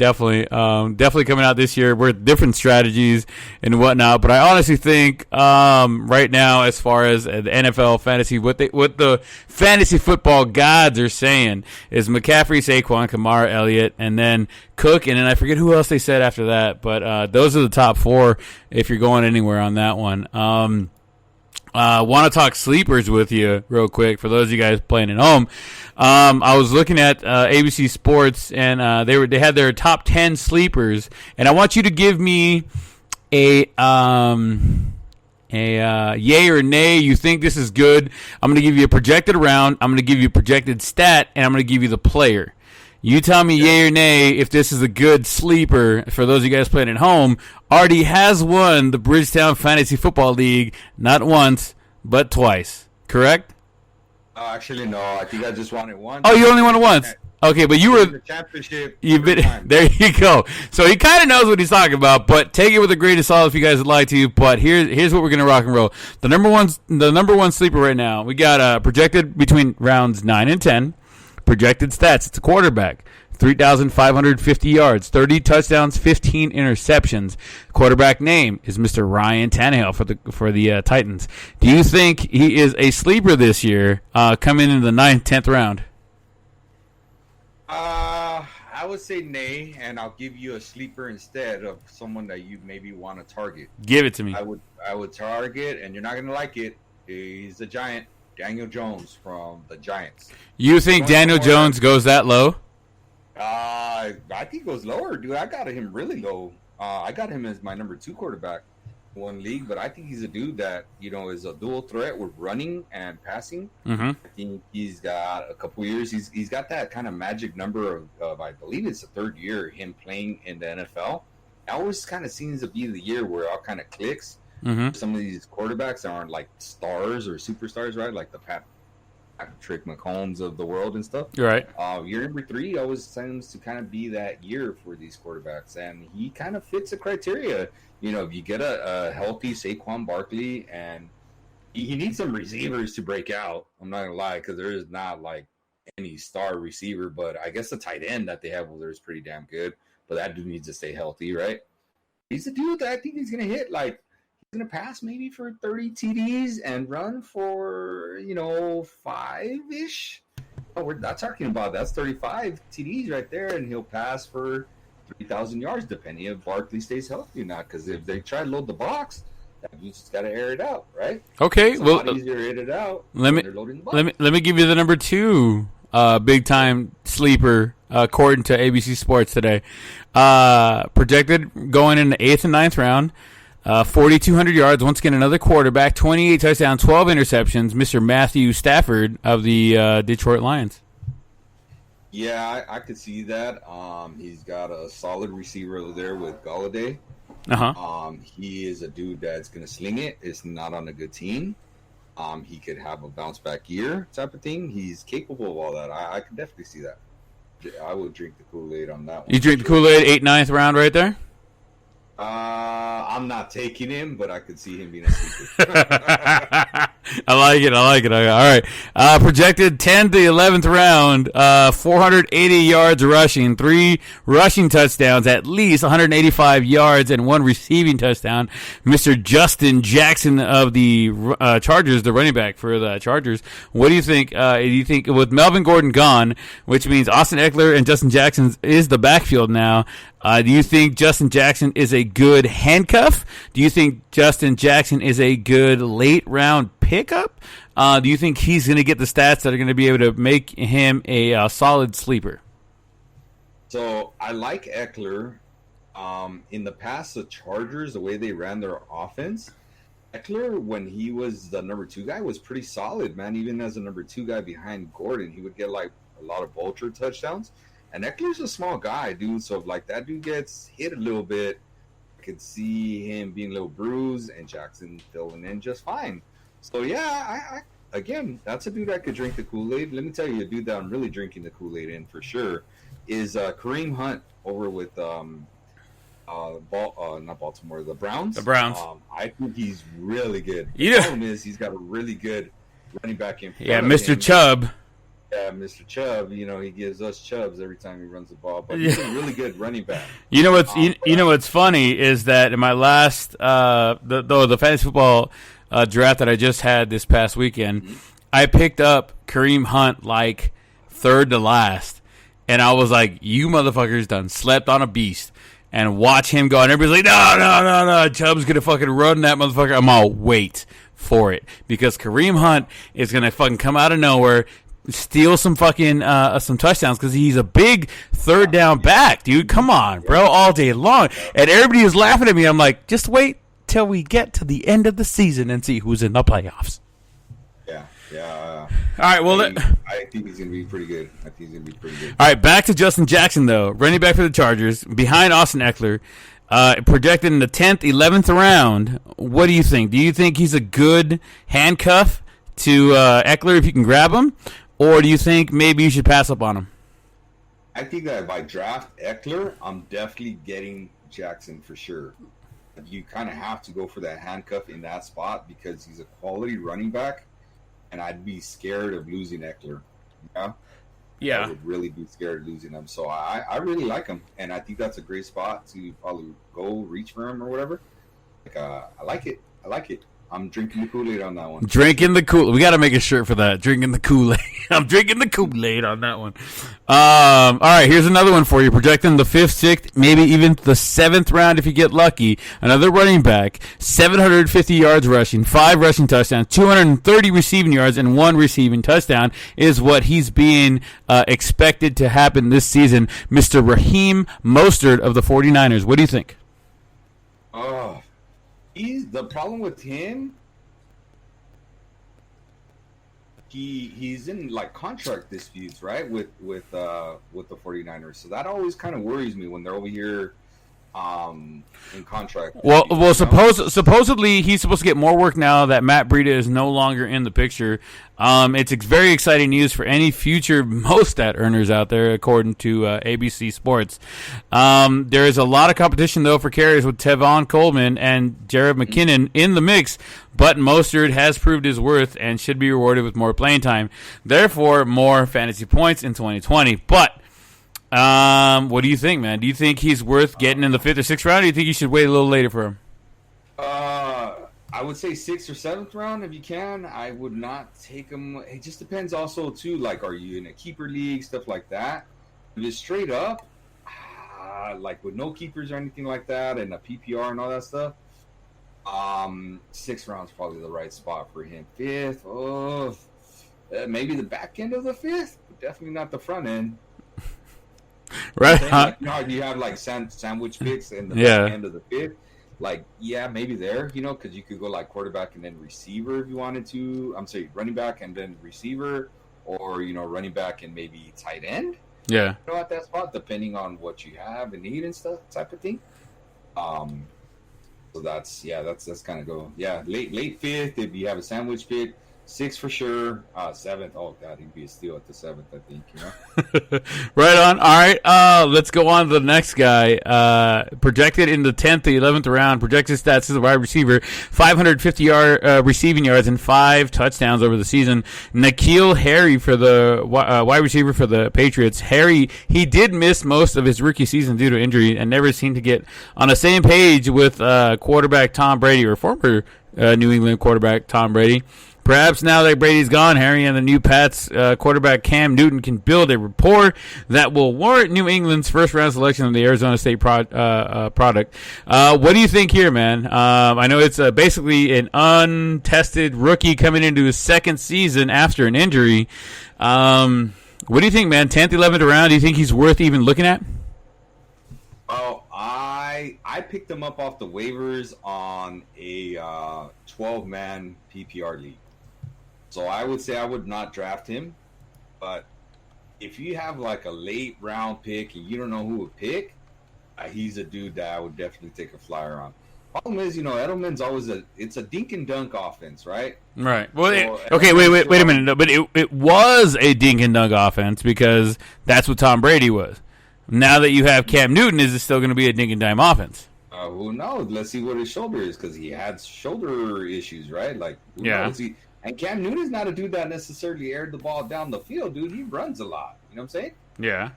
coming out this year. We're different strategies and whatnot. But I honestly think right now, as far as the NFL fantasy, what the fantasy football gods are saying is McCaffrey, Saquon, Kamara, Elliott, and then Cook, and then I forget who else they said after that. But those are the top 4 if you're going anywhere on that one. Want to talk sleepers with you real quick for those of you guys playing at home. I was looking at ABC Sports, and they had their top 10 sleepers, and I want you to give me a yay or nay. You think this is good? I'm going to give you a projected round. I'm going to give you a projected stat, and I'm going to give you the player. You tell me yay or nay if this is a good sleeper for those of you guys playing at home. Artie has won the Bridgetown Fantasy Football League not once, but twice. Correct? Actually, no. I think I just won it once. Oh, you only won it once? Okay, but you were the championship. There you go. So he kind of knows what he's talking about, but take it with a grain of salt if you guys would like to. But here's what we're gonna rock and roll. The number one sleeper right now. We got projected between rounds 9 and 10. Projected stats. It's a quarterback. 3,550 yards, 30 touchdowns, 15 interceptions. Quarterback name is Mr. Ryan Tannehill for the Titans. Do you think he is a sleeper this year, coming into the 9th, 10th round? I would say nay, and I'll give you a sleeper instead of someone that you maybe want to target. Give it to me. I would target, and you're not going to like it. He's a giant. Daniel Jones from the Giants. You think Daniel Jones goes that low? I think he goes lower, dude. I got him really low. I got him as my number 2 quarterback in one league, but I think he's a dude that, is a dual threat with running and passing. Mm-hmm. I think he's got a couple years. He's got that kind of magic number of I believe it's the 3rd year him playing in the NFL. It always kind of seems to be the year where it all kind of clicks. Some of these quarterbacks aren't like stars or superstars, right? Like the Patrick Mahomes of the world and stuff. You're right. Year number 3 always seems to kind of be that year for these quarterbacks, and he kind of fits the criteria. You know, if you get a healthy Saquon Barkley, and he needs some receivers to break out. I'm not gonna lie, because there is not like any star receiver, but I guess the tight end that they have over there is pretty damn good. But that dude needs to stay healthy, right? He's a dude that I think he's gonna hit like. Going to pass maybe for 30 TDs and run for 5-ish. We're not talking about that's 35 TDs right there, and he'll pass for 3,000 yards depending if Barkley stays healthy or not. Because if they try to load the box, that dude's just got to air it out, right? Okay, it's a lot easier to air it out. Let me give you the number 2 big time sleeper according to ABC Sports today. Projected going in the 8th and 9th round. 4,200 yards. Once again, another quarterback. 28 touchdowns, 12 interceptions. Mr. Matthew Stafford of the Detroit Lions. Yeah, I could see that. He's got a solid receiver over there with Galladay. He is a dude that's going to sling it. It's not on a good team. He could have a bounce back year type of thing. He's capable of all that. I could definitely see that. I would drink the Kool-Aid on that one. You drink the Kool-Aid 8th, 9th round right there? I'm not taking him, but I could see him being a sleeper. I like it. All right. Projected 10th to 11th round, 480 yards rushing, 3 rushing touchdowns, at least 185 yards, and 1 receiving touchdown. Mr. Justin Jackson of the Chargers, the running back for the Chargers. What do you think? Do you think with Melvin Gordon gone, which means Austin Eckler and Justin Jackson is the backfield now, do you think Justin Jackson is a good handcuff? Do you think Justin Jackson is a good late-round pickup? Do you think he's going to get the stats that are going to be able to make him a solid sleeper? So I like Eckler. In the past, the Chargers, the way they ran their offense, Eckler, when he was the number 2 guy, was pretty solid, man. Even as the number 2 guy behind Gordon, he would get like a lot of vulture touchdowns. And Eckler's a small guy, dude. So if like that dude gets hit a little bit, I could see him being a little bruised and Jackson filling in just fine. So yeah, I again, that's a dude I could drink the Kool-Aid. Let me tell you, a dude that I'm really drinking the Kool-Aid in for sure is Kareem Hunt over with not Baltimore, the Browns. The Browns. I think he's really good. The problem is he's got a really good running back in front of Mr. him. Chubb. Yeah, Mr. Chubb, he gives us chubs every time he runs the ball, but he's a really good running back. You know what's funny is that in my last the fantasy football draft that I just had this past weekend, I picked up Kareem Hunt like 3rd to last, and I was like, "You motherfuckers done slept on a beast." And watch him go, and everybody's like, "No, Chubb's gonna fucking run that motherfucker." I'm all wait for it, because Kareem Hunt is gonna fucking come out of nowhere, steal some fucking some touchdowns, because he's a big 3rd down back, dude. Come on, bro, all day long. And everybody was laughing at me. I'm like, just wait till we get to the end of the season and see who's in the playoffs. Yeah. All right, well, I think he's going to be pretty good. All right, back to Justin Jackson, though. Running back for the Chargers, behind Austin Eckler, projected in the 10th, 11th round. What do you think? Do you think he's a good handcuff to Eckler if you can grab him? Or do you think maybe you should pass up on him? I think that if I draft Eckler, I'm definitely getting Jackson for sure. You kind of have to go for that handcuff in that spot because he's a quality running back. And I'd be scared of losing Eckler. Yeah. I would really be scared of losing him. So I really like him. And I think that's a great spot to probably go reach for him or whatever. I like it. I'm drinking the Kool-Aid on that one. Drinking the Kool-Aid. We got to make a shirt for that. Drinking the Kool-Aid. I'm drinking the Kool-Aid on that one. All right, here's another one for you. Projecting the 5th, 6th, maybe even the 7th round if you get lucky. Another running back, 750 yards rushing, 5 rushing touchdowns, 230 receiving yards, and 1 receiving touchdown is what he's being expected to happen this season. Mr. Raheem Mostert of the 49ers. What do you think? Oh, the problem with him, he's in like contract disputes, right, with the 49ers. So that always kind of worries me when they're over here in contract. Well, supposedly he's supposed to get more work now that Matt Breida is no longer in the picture. It's very exciting news for any future Mostat earners out there, according to ABC Sports. There is a lot of competition, though, for carriers with Tevon Coleman and Jared McKinnon in the mix, but Mostert has proved his worth and should be rewarded with more playing time. Therefore, more fantasy points in 2020. But what do you think, man? Do you think he's worth getting in the 5th or 6th round, or do you think you should wait a little later for him? I would say 6th or 7th round if you can. I would not take him. It just depends also, too, like, are you in a keeper league, stuff like that? If it's straight up, like with no keepers or anything like that, and a PPR and all that stuff, 6th round is probably the right spot for him. 5th, maybe the back end of the 5th, but definitely not the front end. Right. Like, you have like sandwich picks in the back end of the 5th. Like, yeah, maybe there, because you could go like quarterback and then receiver if you wanted to. I'm sorry, running back and then receiver, or running back and maybe tight end. Yeah. At that spot, depending on what you have and need and stuff, type of thing. So that's kind of go. Yeah, late 5th if you have a sandwich pick. 6th for sure. 7th. Oh God, he'd be a steal at the 7th. I think. Right on. All right. Let's go on to the next guy. Projected in the 10th to 11th round. Projected stats as a wide receiver: 550 receiving yards and 5 touchdowns over the season. N'Keal Harry for the wide receiver for the Patriots. Harry, he did miss most of his rookie season due to injury and never seemed to get on the same page with quarterback Tom Brady, or former New England quarterback Tom Brady. Perhaps now that Brady's gone, Harry and the new Pats quarterback Cam Newton can build a rapport that will warrant New England's first-round selection of the Arizona State product. What do you think here, man? I know it's basically an untested rookie coming into his second season after an injury. What do you think, man? 10th, 11th round, do you think he's worth even looking at? Oh, I picked him up off the waivers on a 12-man PPR league. So I would say I would not draft him, but if you have like a late round pick and you don't know who to pick, he's a dude that I would definitely take a flyer on. Problem is, Edelman's always it's a dink and dunk offense, right? Right. Well, wait a minute. No, but it was a dink and dunk offense because that's what Tom Brady was. Now that you have Cam Newton, is it still going to be a dink and dime offense? Who knows? Let's see what his shoulder is, because he had shoulder issues, right? Like, who knows? And Cam Newton's not a dude that necessarily aired the ball down the field, dude. He runs a lot. You know what I'm saying? Yeah.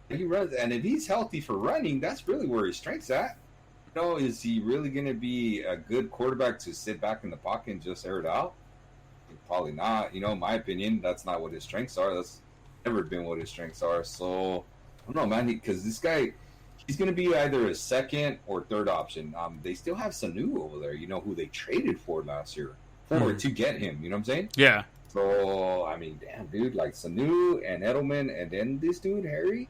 He runs, and if he's healthy for running, that's really where his strength's at. Is he really going to be a good quarterback to sit back in the pocket and just air it out? Probably not. In my opinion, that's not what his strengths are. That's never been what his strengths are. So, I don't know, man, because this guy, he's going to be either a second or third option. They still have Sanu over there, who they traded for last year to get him. You know what I'm saying? Yeah. So, I mean, damn, dude, like Sanu and Edelman and then this dude, Harry.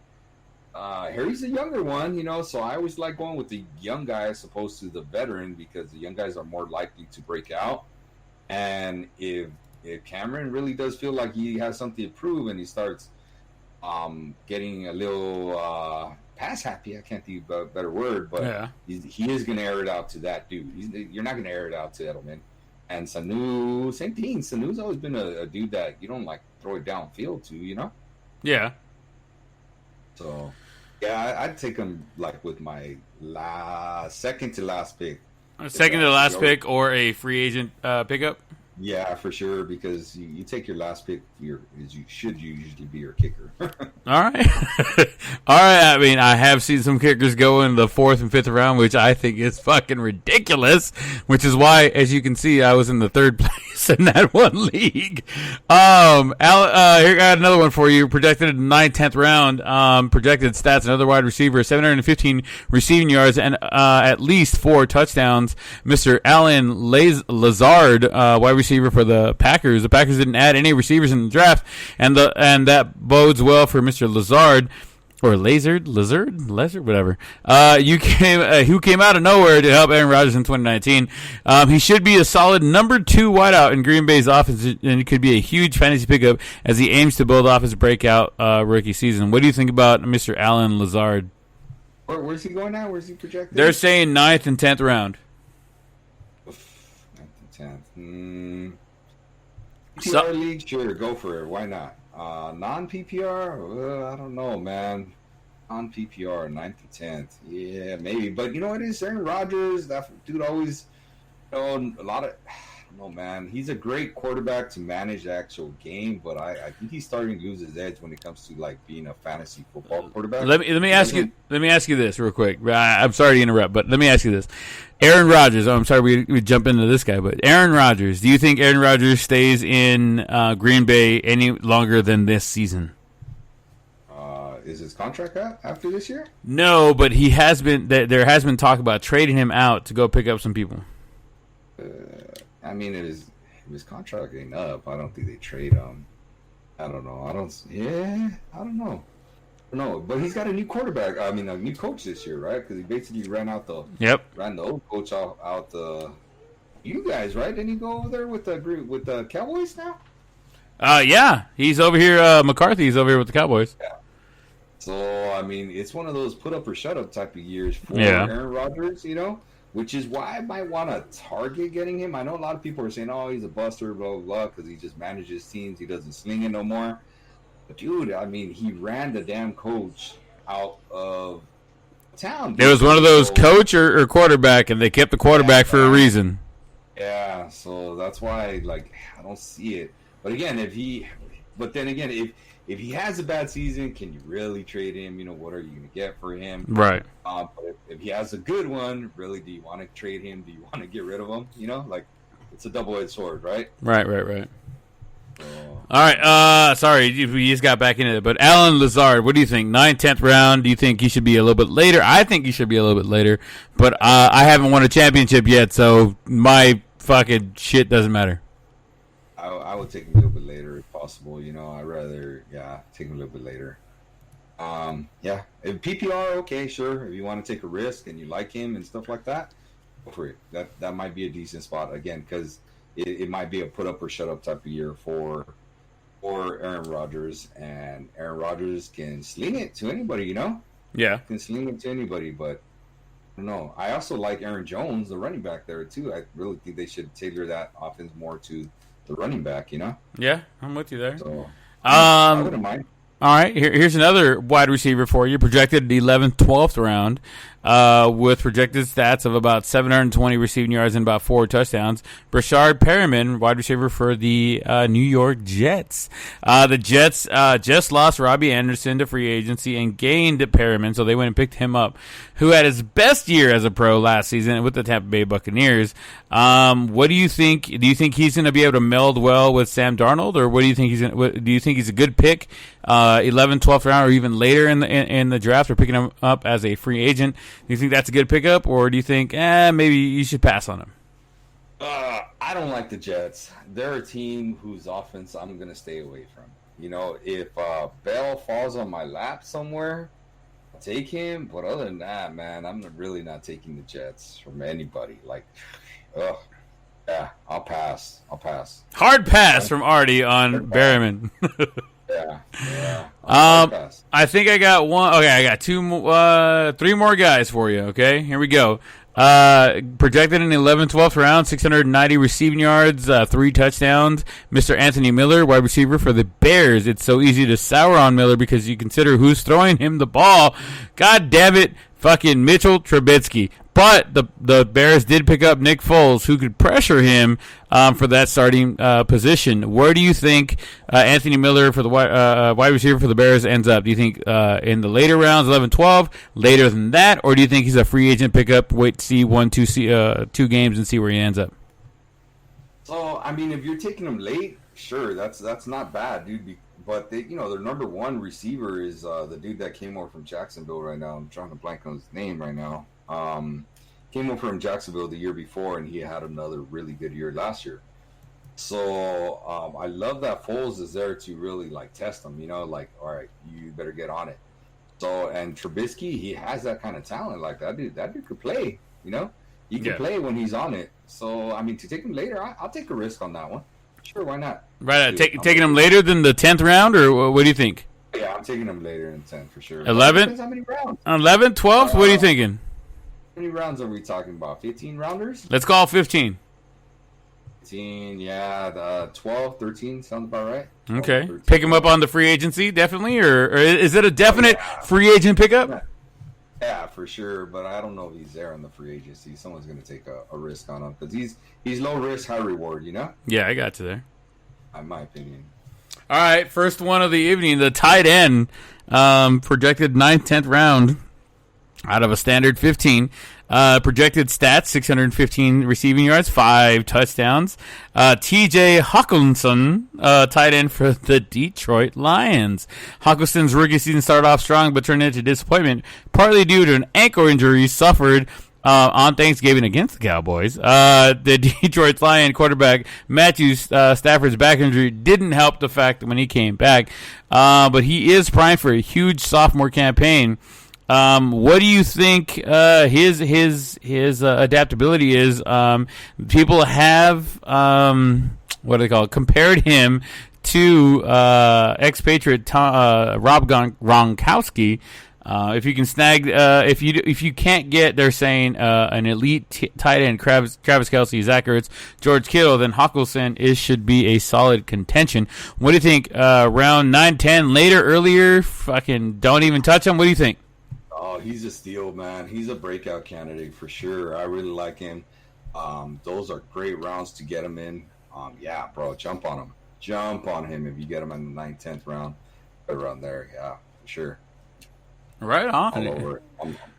Harry's a younger one, so I always like going with the young guy as opposed to the veteran, because the young guys are more likely to break out. And if Cameron really does feel like he has something to prove and he starts getting a little pass happy, I can't think of a better word, but he is going to air it out to that dude. You're not going to air it out to Edelman. And Sanu, same thing. Sanu's always been a dude that you don't like throw it downfield to, Yeah. So, yeah, I'd take him like with my second to last pick. Second to last pick or a free agent pickup? Yeah, for sure, because you take your last pick, you should usually be your kicker. All right. All right. I mean, I have seen some kickers go in the 4th and 5th round, which I think is fucking ridiculous, which is why, as you can see, I was in the 3rd place in that one league. Here, I got another one for you. Projected in the 9th, 10th round. Projected stats, another wide receiver, 715 receiving yards and at least 4 touchdowns. Mr. Alan Lazard, wide receiver for the Packers. The Packers didn't add any receivers in the draft, and that bodes well for Mr. Lazard, or Lazard, whatever. Who came out of nowhere to help Aaron Rodgers in 2019. He should be a solid number 2 wideout in Green Bay's offense, and it could be a huge fantasy pickup as he aims to build off his breakout rookie season. What do you think about Mr. Alan Lazard? Where's he going now? Where's he projected? They're saying 9th and 10th round. 9th and 10th. PPR league, sure, go for it. Why not? Non-PPR, I don't know, man. Non-PPR, 9th to 10th, yeah, maybe. But you know what it is? Aaron Rodgers, that dude always, a lot of. I don't know, man. He's a great quarterback to manage the actual game, but I think he's starting to lose his edge when it comes to like being a fantasy football quarterback. Let me ask you this real quick. I'm sorry to interrupt, but let me ask you this. Aaron Rodgers. I'm sorry we jump into this guy, but Aaron Rodgers. Do you think Aaron Rodgers stays in Green Bay any longer than this season? Is his contract out after this year? No, but he has been. There has been talk about trading him out to go pick up some people. I mean, if his contract ain't up, I don't think they trade him. I don't know. I don't know. No, but he's got a new quarterback. I mean, a new coach this year, right? Because he basically ran the old coach out the you guys, right? Didn't he go over there with the Cowboys now? Yeah, he's over here. McCarthy's over here with the Cowboys. Yeah. So I mean, it's one of those put up or shut up type of years for Aaron Rodgers, you know. Which is why I might want to target getting him. I know a lot of people are saying, "Oh, he's a buster, blah blah blah," because he just manages teams. He doesn't sling it no more. But dude, I mean, he ran the damn coach out of town. Dude. It was one of those coach or quarterback, and they kept the quarterback for a reason. Yeah, so that's why, like, I don't see it. But again, if he has a bad season, can you really trade him? You know, what are you going to get for him? Right. But if he has a good one, really, do you want to trade him? Do you want to get rid of him? You know, like, it's a double-edged sword, right? Right. All right. Sorry, we just got back into it. But Alan Lazard, what do you think? 9th, 10th round. Do you think he should be a little bit later? I think he should be a little bit later. But I haven't won a championship yet, so my fucking shit doesn't matter. I would take him a little bit later if possible. You know, I'd rather, take him a little bit later. If PPR, okay, sure. If you want to take a risk and you like him and stuff like that, go for it. That might be a decent spot again because it might be a put up or shut up type of year for Aaron Rodgers, and Aaron Rodgers can sling it to anybody. You know, can sling it to anybody. But I don't know. I also like Aaron Jones, the running back there too. I really think they should tailor that offense more to the running back, you know? Yeah, I'm with you there. So, I wouldn't mind. All right, here's another wide receiver for you, projected 11th, 12th round, with projected stats of about 720 receiving yards and about 4 touchdowns. Brashard Perriman, wide receiver for the New York Jets. The Jets just lost Robbie Anderson to free agency and gained Perriman, so they went and picked him up, who had his best year as a pro last season with the Tampa Bay Buccaneers. What do you think? Do you think he's going to be able to meld well with Sam Darnold, or what do you think do you think he's a good pick? 11th, 12th round, or even later in the draft, or picking him up as a free agent. Do you think that's a good pickup, or do you think maybe you should pass on him? I don't like the Jets. They're a team whose offense I'm going to stay away from. You know, if Bell falls on my lap somewhere, I'll take him. But other than that, man, I'm really not taking the Jets from anybody. Like, I'll pass. Hard pass from Artie on Berriman. Yeah. I think I got one. Okay, I got three more guys for you. Okay, here we go. Projected in the 11th, 12th round, 690 receiving yards, 3 touchdowns. Mr. Anthony Miller, wide receiver for the Bears. It's so easy to sour on Miller because you consider who's throwing him the ball. God damn it, fucking Mitchell Trubisky. But the Bears did pick up Nick Foles, who could pressure him for that starting position. Where do you think Anthony Miller for the wide receiver for the Bears ends up? Do you think in the later rounds, 11, 12, later than that, or do you think he's a free agent pickup? Wait to see 2 games and see where he ends up. So I mean, if you're taking him late, sure, that's not bad, dude. But their number one receiver is the dude that came over from Jacksonville right now. I'm trying to blank on his name right now. Came over from Jacksonville the year before, and he had another really good year last year. So I love that Foles is there to really test him. All right, you better get on it. So and Trubisky, he has that kind of talent. Like that dude could play. He can play when he's on it. So I mean, to take him later, I'll take a risk on that one. Sure, why not? Right, taking him later than the 10th round, or what do you think? Yeah, I'm taking him later in 10 for sure. 11? How many rounds? 11, 12? What are you thinking? How many rounds are we talking about? 15 rounders? Let's call 15. 15, yeah. The 12, 13 sounds about right. 12, Okay. 13. Pick him up on the free agency, definitely? Or is it a definite free agent pickup? Yeah, for sure. But I don't know if he's there on the free agency. Someone's going to take a risk on him. Because he's low risk, high reward, you know? Yeah, I got you there. In my opinion. All right, first one of the evening, the tight end, projected 9th, 10th round out of a standard 15. Projected stats, 615 receiving yards, 5 touchdowns. TJ Hawkinson, tight end for the Detroit Lions. Hawkinson's rookie season started off strong but turned into disappointment, partly due to an ankle injury suffered on Thanksgiving against the Cowboys. The Detroit Lion quarterback Matthew Stafford's back injury didn't help the fact that when he came back, but he is primed for a huge sophomore campaign. What do you think his adaptability is? People have what do they call it? Compared him to expatriate Rob Gronkowski. If you can snag, if you can't get, they're saying an elite tight end, Travis Kelce, Zach Ertz, George Kittle, then Hawkinson should be a solid contention. What do you think? Round 9, 10, later, earlier? Fucking don't even touch him. What do you think? Oh, he's a steal, man. He's a breakout candidate for sure. I really like him. Those are great rounds to get him in. Yeah, bro, jump on him. Jump on him if you get him in the 9th, 10th round. Around there, yeah, for sure. Right on. All over it.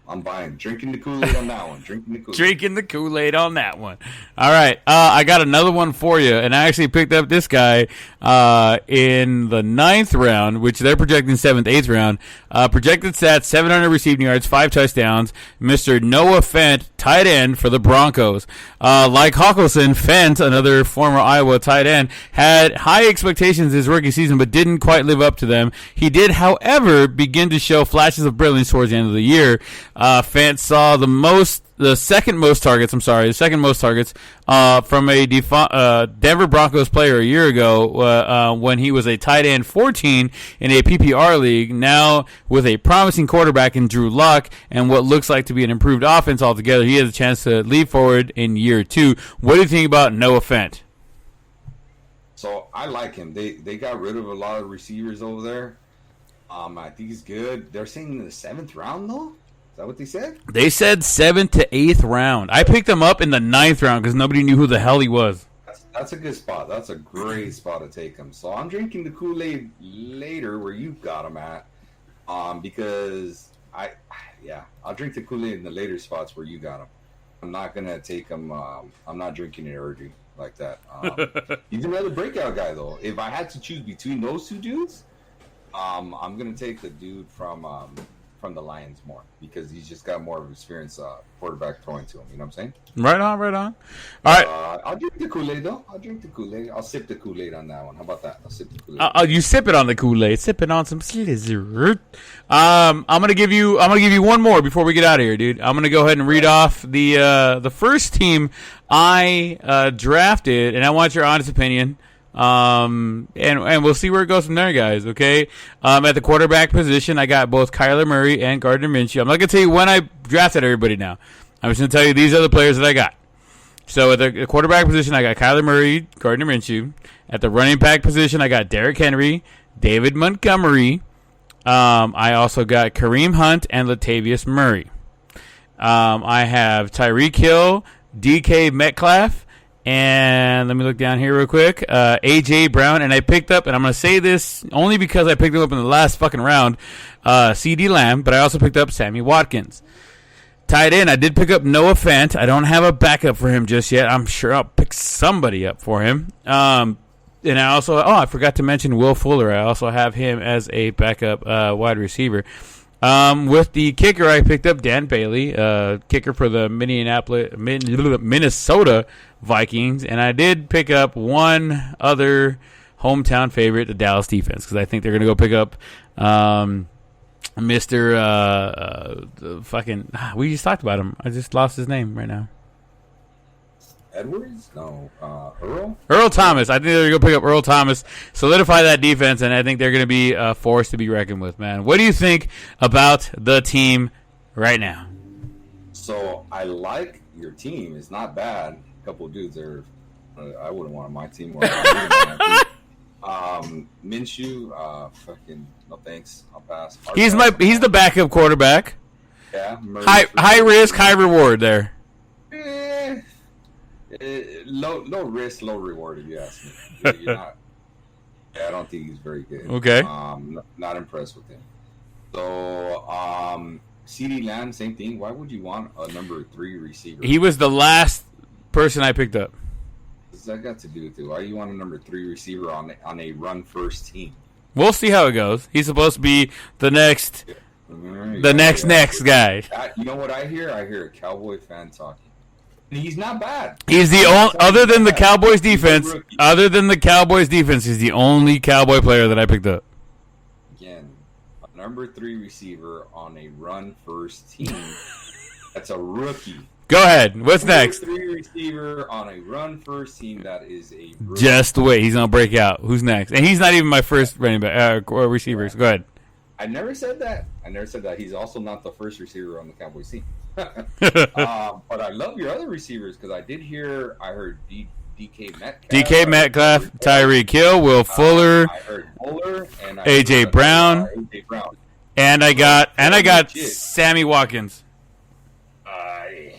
I'm buying. Drinking the Kool-Aid on that one. Drinking the Kool-Aid. Drinking the Kool-Aid on that one. All right. I got another one for you, and I actually picked up this guy in the 9th round, which they're projecting 7th, 8th round. Projected stats, 700 receiving yards, 5 touchdowns. Mr. Noah Fent, tight end for the Broncos. Like Hawkinson, Fent, another former Iowa tight end, had high expectations his rookie season, but didn't quite live up to them. He did, however, begin to show flashes of brilliance towards the end of the year. Fant saw the second most targets from a Denver Broncos player a year ago when he was a tight end 14 in a PPR league. Now, with a promising quarterback in Drew Luck and what looks like to be an improved offense altogether, he has a chance to leap forward in year 2. What do you think about Noah Fant? So I like him. They got rid of a lot of receivers over there. I think he's good. They're saying in the 7th round, though? Is that what they said? They said 7th to 8th round. I picked him up in the 9th round because nobody knew who the hell he was. That's a good spot. That's a great spot to take him. So I'm drinking the Kool-Aid later where you got him at, because I'll drink the Kool-Aid in the later spots where you got him. I'm not gonna take him. I'm not drinking it early like that. He's another breakout guy though. If I had to choose between those two dudes, I'm gonna take the dude from the Lions more because he's just got more of experience quarterback throwing to him. You know what I'm saying? Right on. All right. I'll drink the Kool-Aid though. I'll sip the Kool-Aid on that one. How about that? I'll sip the Kool-Aid. You sip it on the Kool-Aid. Sipping on some slizzard. I'm gonna give you one more before we get out of here, dude. I'm gonna go ahead and read off the first team I drafted, and I want your honest opinion. And we'll see where it goes from there, guys. Okay. At the quarterback position, I got both Kyler Murray and Gardner Minshew. I'm not gonna tell you when I drafted everybody now. I'm just gonna tell you these are the players that I got. So at the quarterback position, I got Kyler Murray, Gardner Minshew. At the running back position, I got Derrick Henry, David Montgomery. I also got Kareem Hunt and Latavius Murray. I have Tyreek Hill, DK Metcalf. And let me look down here real quick. A.J. Brown, and I picked up, and I'm going to say this only because I picked him up in the last fucking round, C.D. Lamb, but I also picked up Sammy Watkins. Tight end, I did pick up Noah Fant. I don't have a backup for him just yet. I'm sure I'll pick somebody up for him. And I also, I forgot to mention Will Fuller. I also have him as a backup wide receiver. With the kicker, I picked up Dan Bailey, kicker for the Minnesota Vikings, and I did pick up one other hometown favorite, the Dallas defense, because I think they're going to go pick up Mr. We just talked about him. I just lost his name right now. Edwards? No. Earl? Earl Thomas. I think they're going to pick up Earl Thomas, solidify that defense, and I think they're going to be a force to be reckoned with, man. What do you think about the team right now? So I like your team. It's not bad. A couple of dudes are. I wouldn't want on my team. Minshew, fucking no thanks. I'll pass. He's the backup quarterback. Yeah. High risk, high reward there. Low risk, low reward. If you ask me, you're not. Yeah, I don't think he's very good. Okay. Not impressed with him. So, CeeDee Lamb, same thing. Why would you want a number 3 receiver? He was the last person I picked up. What's that got to do with it? Why do you want a number 3 receiver on a run first team? We'll see how it goes. He's supposed to be the next guy. You know what I hear? I hear a Cowboy fan talking. And he's not bad. He's the only, other than the Cowboys defense, he's the only Cowboy player that I picked up. Again, a number 3 receiver on a run first team. That's a rookie. Go ahead. What's next? Number 3 receiver on a run first team. That is a rookie. Just wait. He's gonna break out. Who's next? And he's not even my first running back receivers. Go ahead. I never said that. He's also not the first receiver on the Cowboys team. But I love your other receivers because I heard DK Metcalf, Tyreek Hill, Will Fuller, I heard Fuller, and AJ Brown, and I got Sammy Watkins. I'm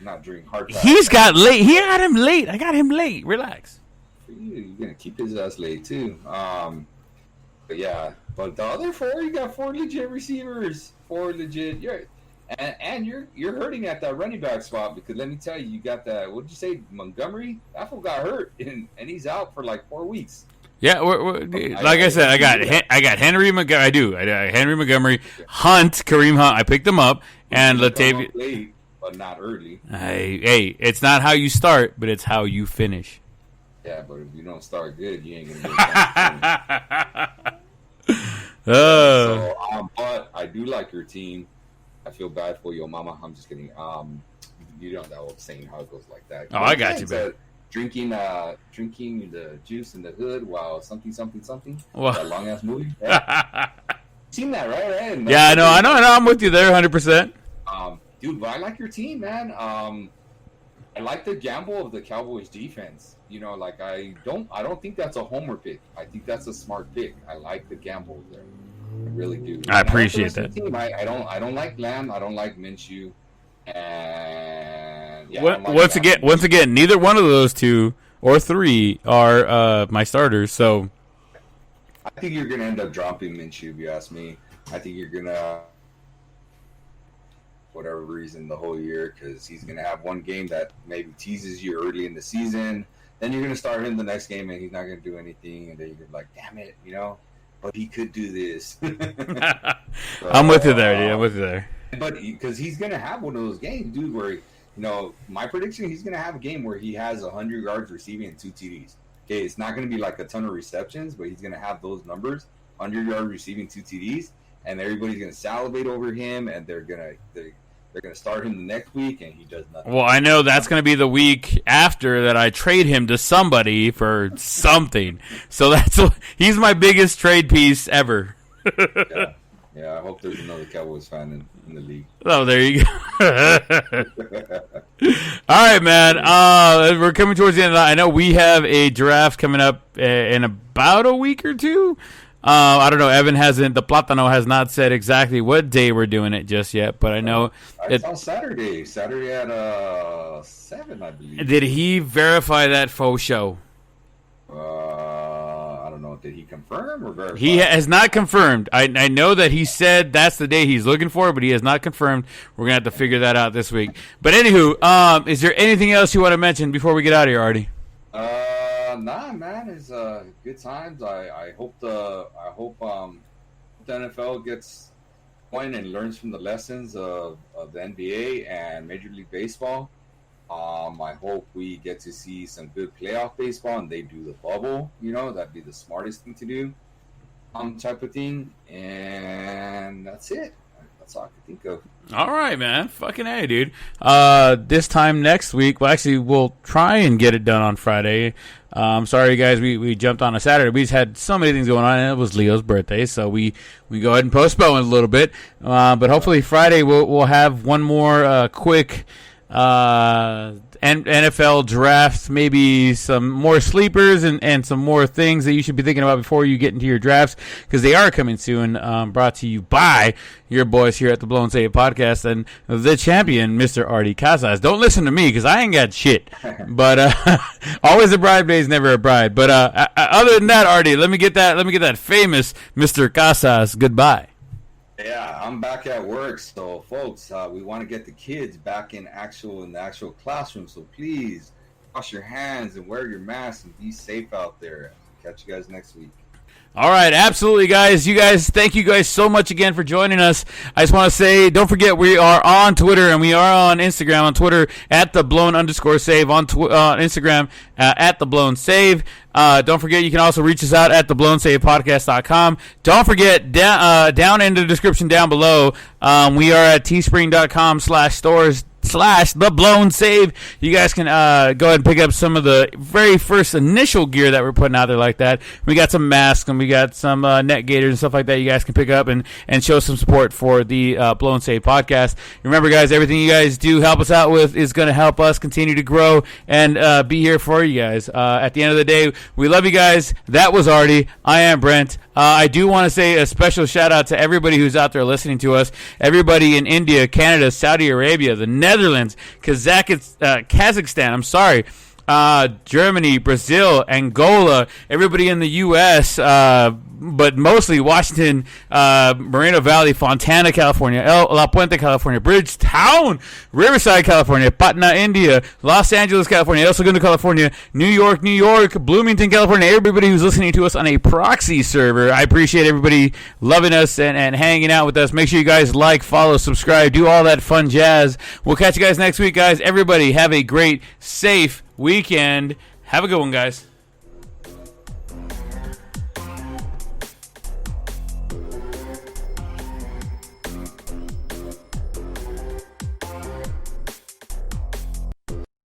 not drinking hard pass. He got him late. I got him late. Relax. You're gonna keep his ass late too. But yeah. But the other 4, you got 4 legit receivers. 4 legit. You're hurting at that running back spot because let me tell you, you got that. What did you say, Montgomery? That fool got hurt and he's out for like 4 weeks. Yeah, like I said, I got Henry Montgomery. I got Henry Montgomery, Kareem Hunt. I picked him up, and Latavius. Late, but not early. Hey, it's not how you start, but it's how you finish. Yeah, but if you don't start good, you ain't gonna get but I do like your team. I feel bad for your mama. I'm just kidding. You don't know saying how it goes like that. Oh, I got you, man. Drinking the juice in the hood while something. Well, that long ass movie. Yeah. Seen that, right? Yeah, I know. I'm with you there, 100%. Dude, but I like your team, man. I like the gamble of the Cowboys defense. You know, like I don't think that's a homer pick. I think that's a smart pick. I like the gamble there. I really do. I appreciate that. Team, I don't like Lamb. I don't like Minshew. And yeah, once again, neither one of those 2 or 3 are my starters. So I think you're gonna end up dropping Minshew. If you ask me, I think you're gonna, whatever reason, the whole year because he's gonna have one game that maybe teases you early in the season. Then you're gonna start him the next game and he's not gonna do anything, and then you're like, damn it, you know. But he could do this. So, I'm with you there, dude. I'm with you there. But because he's going to have one of those games, dude, where, my prediction, he's going to have a game where he has 100 yards receiving and 2 TDs. Okay, it's not going to be like a ton of receptions, but he's going to have those numbers, 100 yards receiving, 2 TDs, and everybody's going to salivate over him, and they're going to start him the next week, and he does nothing. Well, I know that's going to be the week after that I trade him to somebody for something. So he's my biggest trade piece ever. Yeah, I hope there's another Cowboys fan in the league. Oh, there you go. All right, man. We're coming towards the end of the night. I know we have a draft coming up in about a week or 2. I don't know. The Plátano has not said exactly what day we're doing it just yet, but I know it's on Saturday. Saturday at 7, I believe. Did he verify that faux show? I don't know. Did he confirm or verify? He has not confirmed. I know that he said that's the day he's looking for, but he has not confirmed. We're going to have to figure that out this week. But anywho, is there anything else you want to mention before we get out of here, Artie? Nah, man, it's good times. I hope the NFL gets going and learns from the lessons of the NBA and Major League Baseball. I hope we get to see some good playoff baseball and they do the bubble. That'd be the smartest thing to do, type of thing. And that's it. That's all I can think of. All right, man. Fucking A, dude. This time next week, well, actually, we'll try and get it done on Friday. Sorry, guys, we jumped on a Saturday. We just had so many things going on, and it was Leo's birthday, so we go ahead and postpone it a little bit. But hopefully Friday we'll have one more quick NFL drafts, maybe some more sleepers and some more things that you should be thinking about before you get into your drafts, because they are coming soon. Brought to you by your boys here at the Blown Save Podcast and the champion, Mr. Artie Casas. Don't listen to me, because I ain't got shit. But always a bridesmaid, never a bride. But other than that, Artie, let me get that famous Mr. Casas goodbye. Yeah, I'm back at work, so folks, we want to get the kids back in the actual classroom. So please wash your hands and wear your mask and be safe out there. Catch you guys next week. All right, absolutely, guys. Thank you guys so much again for joining us. I just want to say, don't forget, we are on Twitter and we are on Instagram. On Twitter at the blown_save, on Instagram at the blown save. Don't forget, you can also reach us out at theblown_save-podcast.com. Don't forget, down in the description down below, we are at teespring.com/stores/theblown_save. You guys can go ahead and pick up some of the very first initial gear that we're putting out there like that. We got some masks and we got some net gaiters and stuff like that you guys can pick up and show some support for the Blown Save podcast. Remember, guys, everything you guys do help us out with is going to help us continue to grow and be here for you guys. At the end of the day, we love you guys. That was Artie. I am Brent. I do want to say a special shout out to everybody who's out there listening to us. Everybody in India, Canada, Saudi Arabia, the Netherlands, Kazakhstan, I'm sorry, Germany, Brazil, Angola, everybody in the U.S., but mostly Washington, Moreno Valley, Fontana, California, La Puente, California, Bridgetown, Riverside, California, Patna, India, Los Angeles, California, El Segundo, California, New York, Bloomington, California, everybody who's listening to us on a proxy server. I appreciate everybody loving us and hanging out with us. Make sure you guys like, follow, subscribe, do all that fun jazz. We'll catch you guys next week, guys. Everybody have a great, safe weekend. Have a good one, guys.